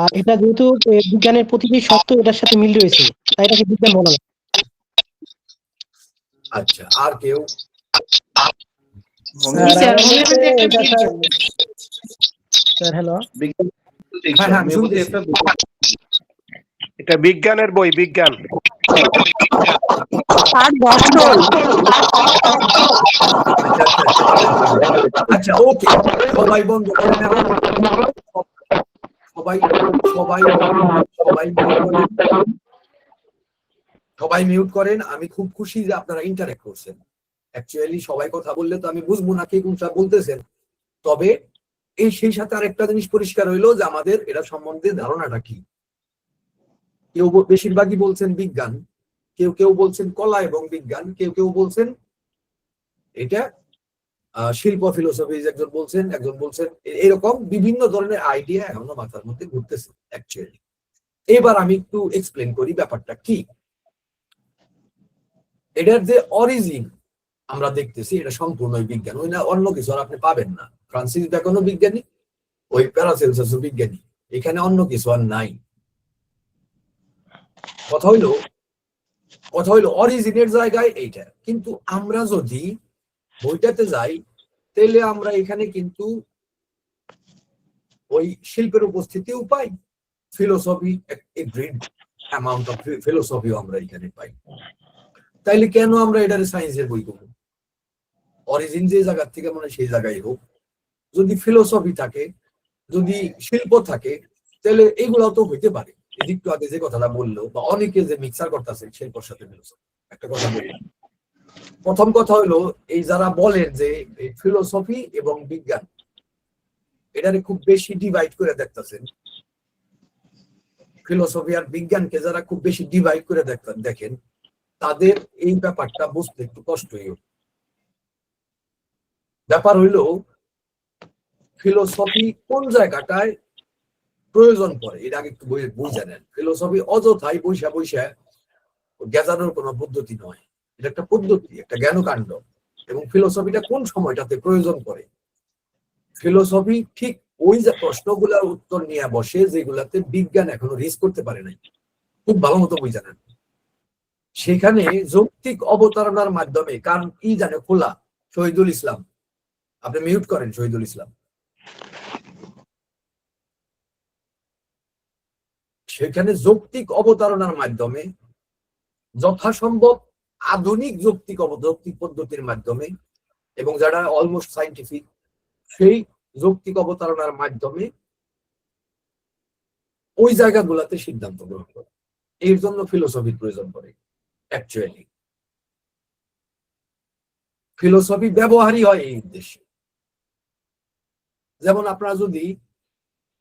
আর এটা যেহেতু বিজ্ঞানের প্রতিটি সত্য এটার সাথে মিল রয়েছে, তাই এটাকে বিজ্ঞান বলা হয়। আচ্ছা, আর কেউ? স্যার হ্যালো, হ্যাঁ আমি শুনতেছি। এটা বিজ্ঞানের বই, বিজ্ঞান। আচ্ছা ওকে, সবাই বন্ধ করেন এখন। সবাই মিউট করেন। আমি খুব খুশি যে আপনারা ইন্টারেক্ট করছেন। অ্যাকচুয়ালি সবাই কথা বললে তো আমি বুঝবো না কে কোনটা বলতেছেন। তবে সেই সাথে আরেকটা জিনিস পরিষ্কার হইলো যে আমাদের এটা সম্বন্ধে ধারণাটা কি। কেউ বেশিরভাগই বলছেন বিজ্ঞান, কেউ বলছেন কলা এবং বিজ্ঞান, কেউ বলছেন এটা শিল্প ফিলোসফি, একজন বলছেন এরকম বিভিন্ন ধরনের আইডিয়া এখনো মাথার মধ্যে ঘুরতেছে অ্যাকচুয়ালি। এবার আমি একটু এক্সপ্লেন করি ব্যাপারটা কি। এটার যে অরিজিন আমরা দেখতেছি, এটা সম্পূর্ণই বিজ্ঞান, ওই না অন্য কিছু আর আপনি পাবেন না। ফ্রান্সিস বেকনও বিজ্ঞানী, ওই প্যারাসেলসাসও বিজ্ঞানী, এখানে অন্য কিছু আর নাই। কথা হইলো অরিজিনের জায়গায় এইটা। কিন্তু আমরা যদি বইটাতে যাই তাহলে আমরা এখানে কিন্তু ওই শিল্পের উপস্থিতিও পাই, ফিলোসফি, গ্রেট অ্যামাউন্ট অফ ফিলোসফিও আমরা এখানে পাই। তাইলে কেন আমরা এটারে সায়েন্সের বই করব? অরিজিন যে জায়গা থেকে মানে সেই জায়গায় হোক, যদি ফিলোসফি থাকে, যদি শিল্প থাকে, তাহলে এগুলো তো হইতে পারে। একটু আগে যে কথাটা বললো, বা অনেকে যে মিক্সার করতেছে শিল্পের সাথে ফিলোসফি, একটা কথা বললাম। প্রথম কথা হলো, এই যারা বলেন যে ফিলোসফি এবং বিজ্ঞান এটারে খুব বেশি ডিভাইড করে দেখতেছেন, ফিলোসফি আর বিজ্ঞানকে যারা খুব বেশি ডিভাইড করে দেখেন, তাদের এই ব্যাপারটা বুঝতে একটু কষ্টই হবে। ব্যাপার হইলো ফিলোসফি কোন জায়গাটায় প্রয়োজন পড়ে এটা আগে একটু বই জানেন। ফিলোসফি অযথাই বৈশা জ্ঞানানোর কোনো পদ্ধতি নয়, এটা একটা পদ্ধতি, একটা জ্ঞানকাণ্ড। এবং ফিলোসফিটা কোন সময়টাতে প্রয়োজন পড়ে ফিলোসফি ঠিক ওই যে প্রশ্নগুলোর উত্তর নিয়ে বসে যেগুলাতে বিজ্ঞান এখনো রিস্ক করতে পারে নাই, খুব ভালো মতো বই জানেন। সেখানে যৌক্তিক অবতারণার মাধ্যমে, কারণ কি জানে খোলা, শহীদুল ইসলাম, আপনি মিউট করেন শহীদুল ইসলাম। সেখানে যৌক্তিক অবতারণার মাধ্যমে যথাসম্ভব আধুনিক যৌক্তিক পদ্ধতির মাধ্যমে এবং যারা অলমোস্ট সাইন্টিফিক সেই যৌক্তিক অবতারণার মাধ্যমে ওই জায়গাগুলোতে সিদ্ধান্ত গ্রহণ করে। এর জন্য ফিলোসফির প্রয়োজন পড়ে। অ্যাকচুয়ালি ফিলোসফি ব্যবহারই হয় এই উদ্দেশ্যে। যেমন আপনারা যদি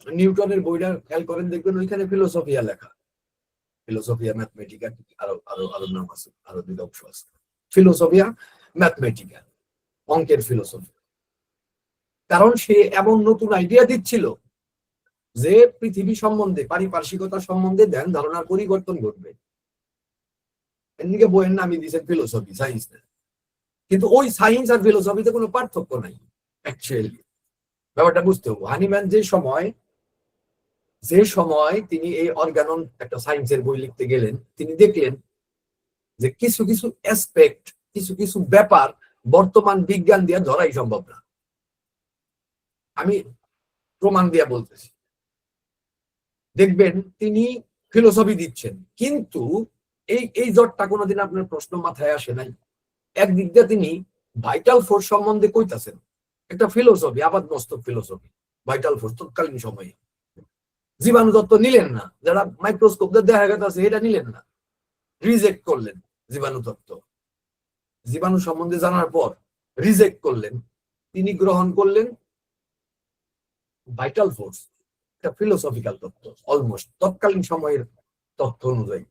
নিউটনের বইটা খেয়াল করেন, দেখবেন ওইখানে ফিলোসফিয়া লেখা, ফিলোসফিয়া ম্যাথমেটিকা, আরো আরো আরো নাম আছে, আরো দুই অংশ আছে। ফিলোসফিয়া ম্যাথমেটিকা, অঙ্কের ফিলোসফি। কারণ সে এমন নতুন আইডিয়া দিচ্ছিল যে পৃথিবী সম্বন্ধে, পারিপার্শ্বিকতা সম্বন্ধে ধ্যান ধারণার পরিবর্তন ঘটবে। এদিকে বইয়ের নামই দিয়েছেন ফিলোসফি, সায়েন্স না। কিন্তু ওই সায়েন্স আর ফিলোসফিতে কোনো পার্থক্য নাই অ্যাকচুয়ালি। ব্যাপারটা বুঝতে হবে। হানিম্যান যে সময় তিনি এই অর্গানন একটা সায়েন্সের বই লিখতে গেলেন, তিনি দেখলেন যে কিছু কিছু অ্যাসপেক্ট, কিছু কিছু ব্যাপার বর্তমান বিজ্ঞান দিয়ে ধরাই সম্ভব না। আমি প্রমাণ দিয়ে বলতেছি। দেখবেন তিনি ফিলোসফি দিচ্ছেন, কিন্তু এই জটটা কোনোদিন আপনার প্রশ্ন মাথায় আসে নাই। একদিক দিয়ে তিনি ভাইটাল ফোর্স সম্বন্ধে কইতাছেন, একটা ফিলোসফি, আবাদ মস্তক ফিলোসফি, ভাইটাল ফোর্স। তৎকালীন সময়ে জীবাণু তত্ত্ব নিলেন না, যারা মাইক্রোস্কোপ দিয়ে দেখা গেছে এটা নিলেন না, রিজেক্ট করলেন জীবাণু তত্ত্ব। জীবাণু সম্বন্ধে জানার পর রিজেক্ট করলেন, তিনি গ্রহণ করলেন ভাইটাল ফোর্স, একটা ফিলোসফিক্যাল তত্ত্ব অলমোস্ট তৎকালীন সময়ের তথ্য অনুযায়ী,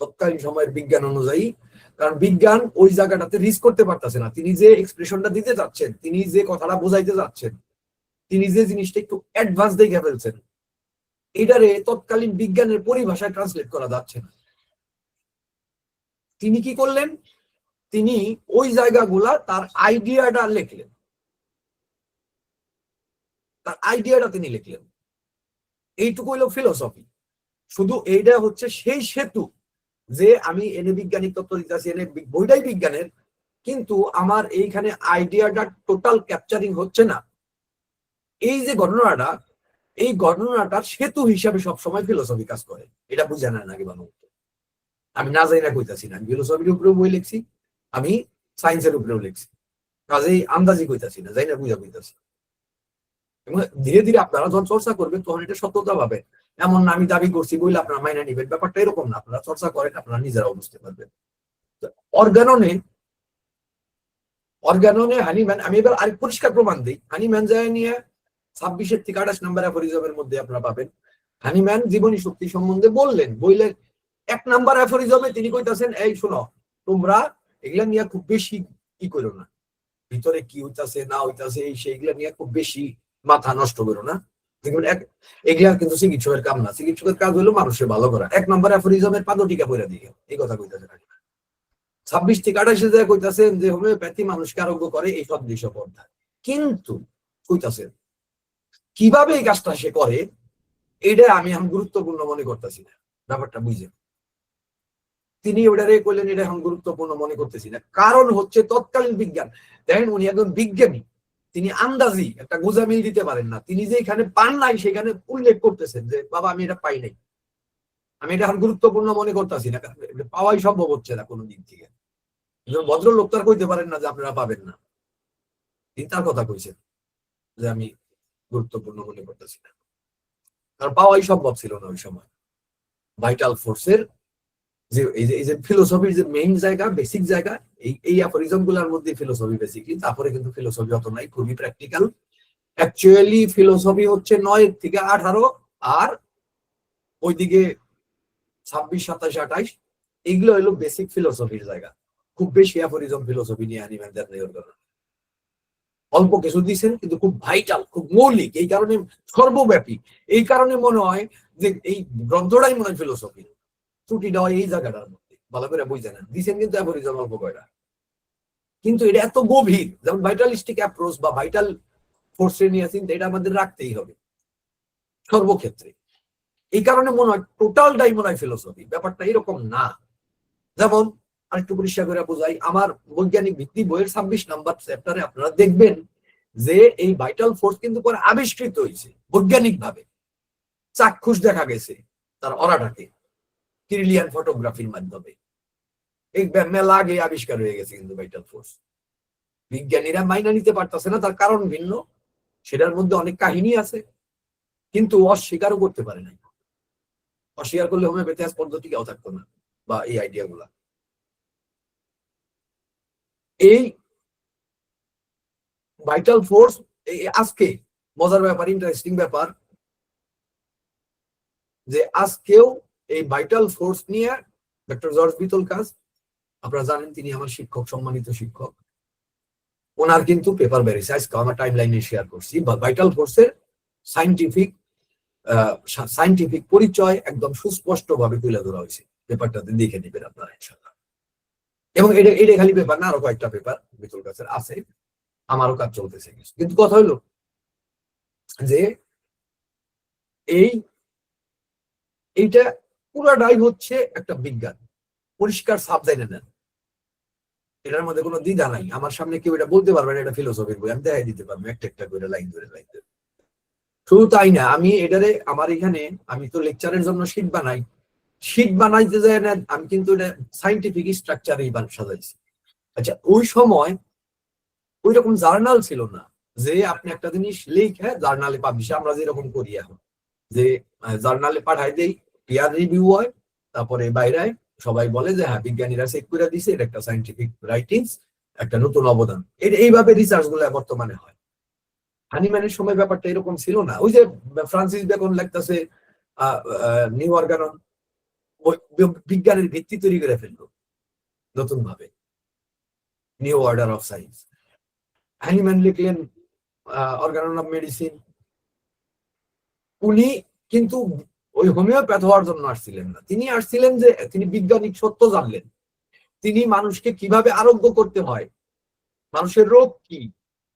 তৎকালীন সময়ের বিজ্ঞান অনুযায়ী। কারণ বিজ্ঞান ওই জায়গাটাতে রিস্ক করতে পারতেছে না। তিনি যে এক্সপ্রেশনটা দিতে যাচ্ছেন, তিনি যে কথাটা বোঝাইতে যাচ্ছেন, তিনি যে জিনিসটা একটু অ্যাডভান্স দেখে ফেলছেন, এটারে তৎকালীন বিজ্ঞানের পরিভাষায় ট্রান্সলেট করা যাচ্ছে না। তিনি কি করলেন, তিনি ওই জায়গাগুলা তার আইডিয়াটা লিখলেন, তার আইডিয়াটা তিনি লিখলেন। এইটুকু হইল ফিলোসফি। শুধু এইটা হচ্ছে সেই সেতু যে আমি এনে বৈজ্ঞানিক তত্ত্ব দিতেছি, এনে বইটাই বিজ্ঞানের, কিন্তু আমার এইখানে আইডিয়াটা টোটাল ক্যাপচারিং হচ্ছে না। এই যে ঘটনাটা, এই ঘটনাটার সেতু হিসাবে সবসময় ফিলোসফি কাজ করে। এটা বুঝে না নাকি বানু? আমি না জানি না কইতাছি না, আমি ফিলোসফির উপরেও বই লিখছি, আমি সায়েন্সের উপরেও লিখছি, কাজেই আন্দাজি কইতাছি না, জানি না বুঝা কইতাছি। এবং ধীরে ধীরে আপনারা যখন চর্চা করবেন তখন এটা সত্যতা পাবেন। এমন না আমি দাবি করছি বলে আপনারা মাইনা নিবেন, ব্যাপারটা এরকম না। আপনারা চর্চা করেন, আপনারা নিজেরাও বুঝতে পারবেন। অর্গাননে হানিম্যান, আমি এবার আরেক পরিষ্কার প্রমাণ দিই। হানিম্যান যায় নিয়ে 26 থেকে 28 নম্বর অ্যাফোরিজমের মধ্যে আপনারা পাবেন। হানিম্যান জীবনী শক্তি সম্বন্ধে বললেন 1 নাম্বার অ্যাফোরিজমে তিনি কইতাছেন, এই শোনো, তোমরা এগুলা নিয়ে খুব বেশি কি করো না, ভিতরে কি হইতাছে না হইতাছে এই সেইগুলা নিয়ে খুব বেশি মাথা নষ্ট করো না। এগুলা কিন্তু চিকিৎসকের কাম না। চিকিৎসকের কাজ হলো মানুষের ভালো করা। 1 নম্বর অ্যাফোরিজমের পাদটিকা পড়া দিয়ে এই কথা কইতাছেন। 26 থেকে 28 কইতাছেন যে হোমিওপ্যাথি মানুষকে আরোগ্য করে এই সদৃশ পন্থা। কিন্তু কইতাছেন কিভাবে এই কাজটা সে করে, এটা আমি গুরুত্বপূর্ণ মনে করতেছি না। ব্যাপারটা বুঝেন, তিনি ওটারে কইলেন এটা এখন গুরুত্বপূর্ণ মনে করতেছি না। কারণ হচ্ছে তৎকালীন বিজ্ঞান। দেখেন উনি একজন বিজ্ঞানী, তিনি আন্দাজি একটা গোজামিল দিতে পারেন না। তিনি যে এখানে পান নাই সেখানে উল্লেখ করতেছেন যে বাবা আমি এটা পাই নাই, আমি এটা এখন গুরুত্বপূর্ণ মনে করতেছি না, পাওয়াই সম্ভব হচ্ছে না কোনো দিক থেকে। ভদ্রলোক তো আর কইতে পারেন না যে আপনারা পাবেন না। তিনি তার কথা কইছেন যে আমি গুরুত্বপূর্ণ মনে করতেছি না, কারণ পাওয়াই সম্ভব ছিল না ওই সময়। ভাইটাল ফোর্সের যে এই যে ফিলোসফির যে মেইন জায়গা, বেসিক জায়গা, এই অ্যাফোরিজম গুলার মধ্যে ফিলোসফি বেসিকলি। তারপরে কিন্তু ফিলোসফি অত নাই, খুবই প্র্যাকটিক্যাল। অ্যাকচুয়ালি ফিলোসফি হচ্ছে 9 থেকে 18, আর ওইদিকে 26, 27, 28 এগুলো হলো বেসিক ফিলোসফির জায়গা। খুব বেশি অ্যাফোরিজম ফিলোসফি নিয়ে হানিম্যান অল্প কিছু দিচ্ছেন, কিন্তু খুব ভাইটাল, খুব মৌলিক, এই কারণে সর্বব্যাপী। এই কারণে মনে হয় যে এই গ্রন্থটাই মনে হয় ফিলোসফি। ত্রুটিটা হয় এই জায়গাটার মধ্যে, ভালো করে বুঝে নেন। দিচ্ছেন কিন্তু অ্যাফোরিজম অল্প কয়টা, কিন্তু এটা এত গভীর। যেমন ভাইটালিস্টিক অ্যাপ্রোচ বা ভাইটাল শ্রেণী চিন্তা এটা আমাদের রাখতেই হবে সর্বক্ষেত্রে। এই কারণে মনে হয় টোটালটাই মনে হয় ফিলোসফি, ব্যাপারটা এরকম না। যেমন আরেকটু পরিষ্কার করে বোঝাই, আমার বৈজ্ঞানিক ভিত্তি বইয়ের 26 নম্বর চ্যাপ্টারে আপনারা দেখবেন যে এই ভাইটাল ফোর্স কিন্তু পরে আবিষ্কৃত হয়েছে বৈজ্ঞানিক ভাবে, চাক্ষুষ দেখা গেছে তার অরাটাকে কিরিলিয়ান ফটোগ্রাফির মাধ্যমে। এই মেলা আগে আবিষ্কার হয়ে গেছে কিন্তু ভাইটাল ফোর্স। বিজ্ঞানীরা মাইনা নিতে পারতেছে না, তার কারণ ভিন্ন, সেটার মধ্যে অনেক কাহিনী আছে, কিন্তু অস্বীকারও করতে পারে নাই। অস্বীকার করলে হোমিওপ্যাথি পদ্ধতি কেউ থাকতো না, বা এই আইডিয়া গুলা। এই ভাইটাল ফোর্স আজকে মজার ব্যাপার, ইন্টারেস্টিং ব্যাপার যে আজকেও এই ভাইটাল ফোর্স নিয়ে ডক্টর জর্জ বিতলকাস, আপনারা জানেন তিনি আমার শিক্ষক, সম্মানিত শিক্ষক, ওনার কিন্তু পেপার বেরিয়েছে, আজকে আমার টাইম লাইনে শেয়ার করছি। ভাইটাল ফোর্সের সাইন্টিফিক পরিচয় একদম সুস্পষ্ট ভাবে তুলে ধরা হয়েছে, পেপারটাতে দেখে নেবেন আপনারা ইনশাআল্লাহ। এবং এটা খালি পেপার না, আরো কয়েকটা পেপার বিতলকাসের আছে, আমারও কাজ চলতেছে। কিন্তু কথা হলো যে এইটা পুরাটাই হচ্ছে একটা বিজ্ঞান, পরিষ্কার সাবজেক্টে নেন, এটার মধ্যে কোনো দ্বিধা নাই। আমার সামনে কেউ এটা বলতে পারবে না এটা ফিলোসফির বই, আমি দেখাই দিতে পারবো একটা একটা করে, লাইন ধরে লাইন ধরে। শুধু তাই না, আমি এটারে আমার এখানে, আমি তো লেকচারের জন্য শীট বানাই, শীট বানাইতে যায় না, আমি কিন্তু এটা সাইন্টিফিক স্ট্রাকচারেই সাজাইছি। আচ্ছা, ওই সময় ওই রকম জার্নাল ছিল না যে আপনি একটা জিনিস লিখে জার্নালে পাবলিশ, আমরা যেরকম করি এখন, যে জার্নালে পাঠাই দেই, পিয়ার রিভিউ হয়, তারপরে বাইরে সবাই বলে যে হ্যাঁ বিজ্ঞানীরা চেক করে দিছে, এটা একটা সাইন্টিফিক রাইটিংস, একটা নতুন অবদান। এইভাবে রিসার্চ গুলো বর্তমানে হয়। হানিম্যানের সময় ব্যাপারটা এরকম ছিল না। ওই যে ফ্রান্সিস বেকন লেখতেছে নিউ অর্গানন, বিজ্ঞানের ভিত্তি তৈরি করে ফেললো নতুন ভাবে, new order of science. Hahnemann লিখলেন অর্গানন অফ মেডিসিন। উনি কিন্তু ওই হোমিওপ্যাথ হওয়ার জন্য আসছিলেন না, তিনি আসছিলেন যে তিনি বৈজ্ঞানিক সত্য জানলেন, তিনি মানুষকে কিভাবে আরোগ্য করতে হয়, মানুষের রোগ কি,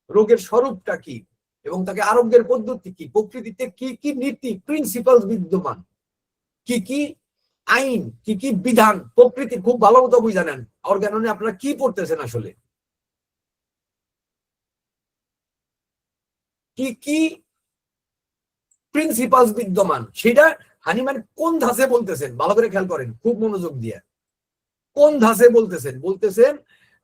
রোগের স্বরূপটা কি, এবং তাকে আরোগ্যের পদ্ধতি কি, প্রকৃতিতে কি কি নীতি প্রিন্সিপাল বিদ্যমান, কি কি আইন, কি কি বিধান, প্রকৃতি খুব ভালো মতো বুঝে জানেন। অর্গাননে আপনারা কি পড়তেছেন আসলে, কি কি প্রিন্সিপাল বিদ্যমান, সেটা হানিম্যান কোন ধাঁচে বলতেছেন ভালো করে খেয়াল করেন, খুব মনোযোগ দিয়ে। কোন ধাঁচে বলতেছেন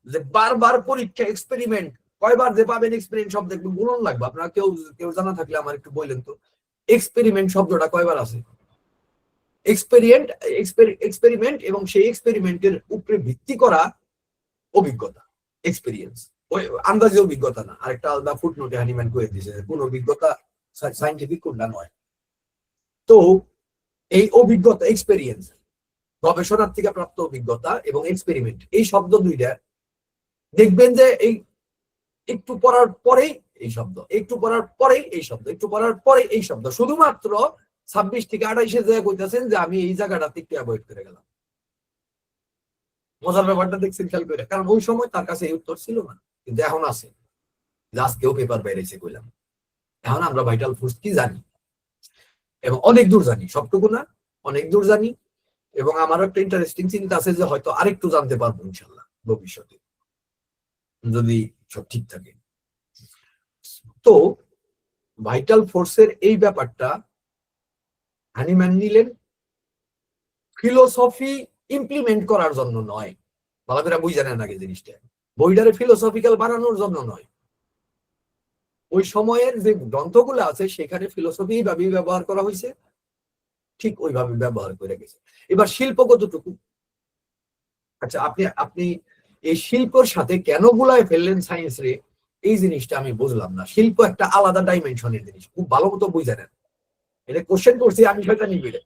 যে বারবার পরীক্ষা, এক্সপেরিমেন্ট, কয়বার যে পাবেন এক্সপেরিমেন্ট শব্দ একটু গুণন লাগবে, আপনারা কেউ জানা থাকলে আমার একটু বললেন তো, এক্সপেরিমেন্ট শব্দটা কয়বার আছে? এক্সপেরিমেন্ট এবং সেই এক্সপেরিমেন্টের উপরে ভিত্তি করা অভিজ্ঞতা, এক্সপেরিয়েন্স, ওই আন্দাজে অভিজ্ঞতা না। আরেকটা আলাদা ফুটনোটে হানিম্যান করে দিয়েছে যে কোন অভিজ্ঞতা সাইন্টিফিক কোনটা নয়। তো এই অভিজ্ঞতা, এক্সপেরিয়েন্স, গবেষণার থেকে প্রাপ্ত অভিজ্ঞতা এবং এক্সপেরিমেন্ট, এই শব্দ দুইটা দেখবেন যে এই একটু পড়ার পরেই এই শব্দ, একটু পড়ার পরেই এই শব্দ, একটু পড়ার পরে এই শব্দ, শুধুমাত্র 26 থেকে 28 জায়গায় কইতেছেন যে আমি এই জায়গাটাতে একটু অ্যাভয়েড করে গেলাম। মজার ব্যাপারটা দেখছেন খেয়াল করে, কারণ ওই সময় তার কাছে এই উত্তর ছিল না, কিন্তু এখন আছে। আজকেও পেপার বেরিয়েছে কইলাম, এখন আমরা ভাইটাল ফোর্স কি জানি, এবং অনেক দূর জানি, সবটুকু না, অনেক দূর জানি। এবং আমারও একটা ইন্টারেস্টিং চিন্তা আছে যে হয়তো আরেকটু জানতে পারবো ইনশাল্লাহ ভবিষ্যতে, যদি সব ঠিক থাকে। তো ভাইটাল ফোর্সের এই ব্যাপারটা হানিম্যান নিলেন ফিলোসফি ইমপ্লিমেন্ট করার জন্য নয়, ভালো করে বুঝে নেন আগে জিনিসটা, বইটারে ফিলোসফিক্যাল বানানোর জন্য নয়। ওই সময়ের যে গ্রন্থগুলো আছে সেখানে ফিলোসফি ভাবে ব্যবহার করা হয়েছে, ঠিক ওইভাবে ব্যবহার করে গেছে। এবার শিল্প কতটুকু, আচ্ছা আপনি এই শিল্পের সাথে কেন গুলায় ফেললেন সায়েন্স রে, এই জিনিসটা আমি বুঝলাম না। শিল্প একটা আলাদা ডাইমেনশনের জিনিস, খুব ভালো মতো বুঝে নেন। এটা কোশ্চেন করছি আমি, সেটা নিবিড়ে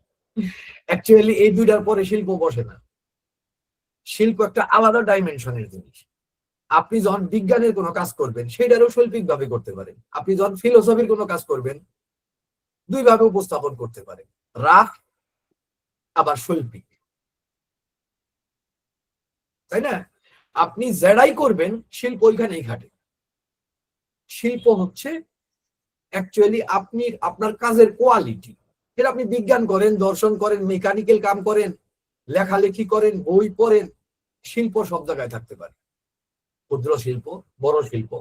অ্যাকচুয়ালি এই দুইটার পরে শিল্প বসে না। শিল্প একটা আলাদা ডাইমেনশনের জিনিস। আপনি যখন বিজ্ঞানের কোনো কাজ করবেন সেটারও শৈল্পিক ভাবে করতে পারেন, আপনি যখন ফিলোসফির কোনো কাজ করবেন দুই ভাবে উপস্থাপন করতে পারেন, রাফ আবার শৈল্পিক, তাই না? আপনি যেটাই করবেন শিল্প ওইখানেই খাটে। শিল্প হচ্ছে অ্যাকচুয়ালি আপনি আপনার কাজের কোয়ালিটি, সেটা আপনি বিজ্ঞান করেন, দর্শন করেন, মেকানিক্যাল কাম করেন, লেখালেখি করেন, বই পড়েন, শিল্প সব জায়গায় থাকতে পারে, ক্ষুদ্র শিল্প, বড় শিল্প।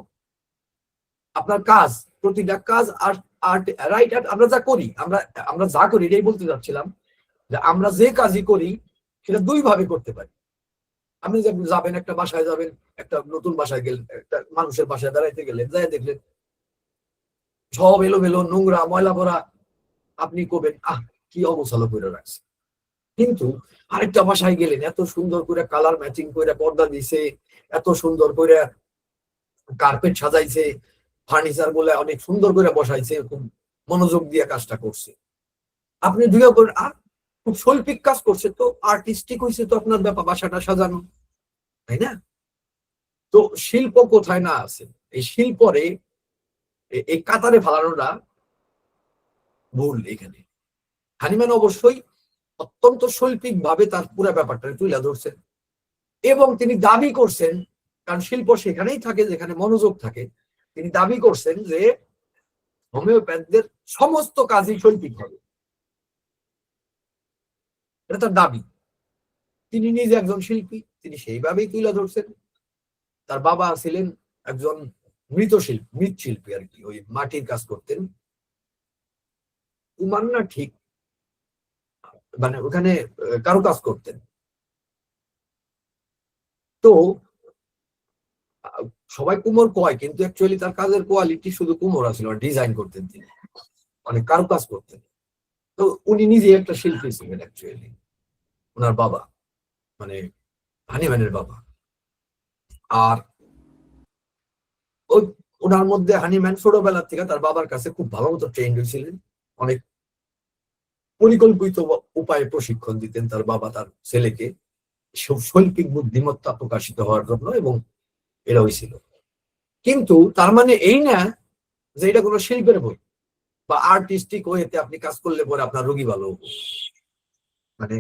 আপনার কাজ, প্রতিটা কাজ আর্ট, রাইট আর্ট, আমরা যা করি, আমরা যা করি এটাই বলতে যাচ্ছিলাম, যে আমরা যে কাজই করি সেটা দুই ভাবে করতে পারি। আপনি যাবেন একটা বাসায়, যাবেন একটা নতুন বাসায় গেলেন, একটা মানুষের বাসায় দাঁড়াইতে গেলেন, যাই দেখলেন সব এলোমেলো, নোংরা, ময়লা ভরা, আপনি করবেন আহ কি অবসালো করে রাখছে। কিন্তু আরেকটা বাসায় গেলেন, এত সুন্দর করে কালার ম্যাচিং করে পর্দা দিছে, এত সুন্দর করে কার্পেট সাজাইছে, ফার্নিচার গুলো অনেক সুন্দর করে বসাইছে, খুব মনোযোগ দিয়ে কাজটা করছে। আপনি দুইও করেন আর খুব শৈল্পিক কাজ করছে, তো আর্টিস্টিক হয়েছে তো আপনার ব্যাপার, বাসাটা সাজানো, তাই না? তো শিল্প কোথায় না আছে, এই শিল্পরে এই কাতারে ফালানোটা ভুল। এখানে হানিম্যান অবশ্যই অত্যন্ত শৈল্পিক ভাবে তার পুরো ব্যাপারটা তুলে ধরছেন, এবং তিনি দাবি করছেন, কারণ শিল্প সেখানেই থাকে যেখানে মনোযোগ থাকে, তিনি দাবি করছেন যে হোমিওপ্যাথদের সমস্ত কাজই শৈল্পিক হবে, এটা তার দাবি। তিনি নিজে একজন শিল্পী, তিনি সেইভাবেই তুলে ধরছেন। তার বাবা ছিলেন একজন মৃৎশিল্পী আর কি, ওই মাটির কাজ করতেন। কুমার না ঠিক, মানে ওখানে কারো কাজ করতেন। তো সবাই কুমোর কয়, কিন্তু অ্যাকচুয়ালি তার কাজের কোয়ালিটি শুধু কুমোর ছিল, ডিজাইন করতেন তিনি, অনেক কারো কাজ করতেন। তো উনি নিজে একটা শিল্পী ছিলেন অ্যাকচুয়ালি, ওনার বাবা, মানে হানিম্যানের বাবা। আর ওই ওনার মধ্যে হানিম্যান ছোটবেলা থেকে তার বাবার কাছে খুব ভালো মতো ট্রেন্ড হয়েছিলেন, অনেক পরিকল্পিত উপায়ে প্রশিক্ষণ দিতেন তার বাবা তার ছেলেকে শৈল্পিক বুদ্ধিমত্তা প্রকাশিত হওয়ার জন্য, এবং এটা হয়েছিল। কিন্তু তার মানে এই না যে এটা কোনো শিল্পের বই বা আর্টিস্টিক ওয়েতে আপনি কাজ করলে পরে আপনার রোগী ভালো হবে। মানে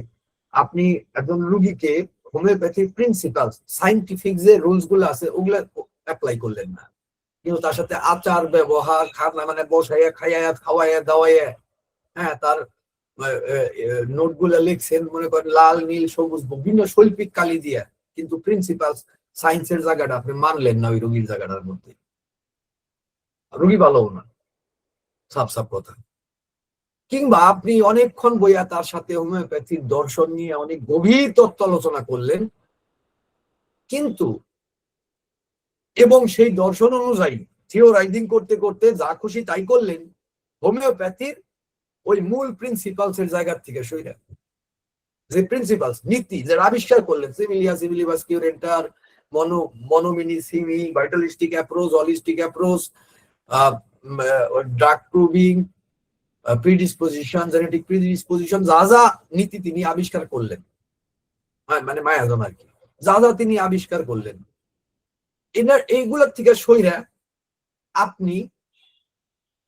আপনি একজন রুগীকে হোমিওপ্যাথির প্রিন্সিপাল সাইন্টিফিক যে রুলস গুলো আছে ওগুলা অ্যাপ্লাই করলেন না, কিন্তু তার সাথে আচার ব্যবহার, খানা মানে বসাইয়া খাইয়া খাওয়াইয়া দাওয়াইয়া, হ্যাঁ, তার নোট গুলা লিখছেন মনে করেন লাল নীল সবুজ বিভিন্ন শৈল্পিক কালি দিয়া, কিন্তু প্রিন্সিপাল সায়েন্সের জায়গাটা আপনি মানলেন না ওই রোগীর জায়গাটার মধ্যে, রোগী ভালো না, সাফ সাফ কথা। কিংবা আপনি অনেকক্ষণ বইয়া তার সাথে হোমিওপ্যাথির দর্শন নিয়ে অনেক গভীর তত্ত্ব আলোচনা করলেন, কিন্তু এবং সেই দর্শন অনুযায়ী থিওরাইজিং করতে করতে যা খুশি তাই করলেন, হোমিওপ্যাথির ওই মূল প্রিন্সিপালস এর জায়গা থেকে সইরা, যে প্রিন্সিপালস নীতি যারা আবিষ্কার করলেন, সিমিলিয়া সিমিলিবাস কিউরেন্টার, মনোমিনি সিমি, vitalistic approach, holistic approach, drug proving, predisposition, genetic predisposition, যা যা নীতি তিনি আবিষ্কার করলেন, মানে মায়াজন আর কি, যা যা তিনি আবিষ্কার করলেন, এইগুলোর থেকে সইরা আপনি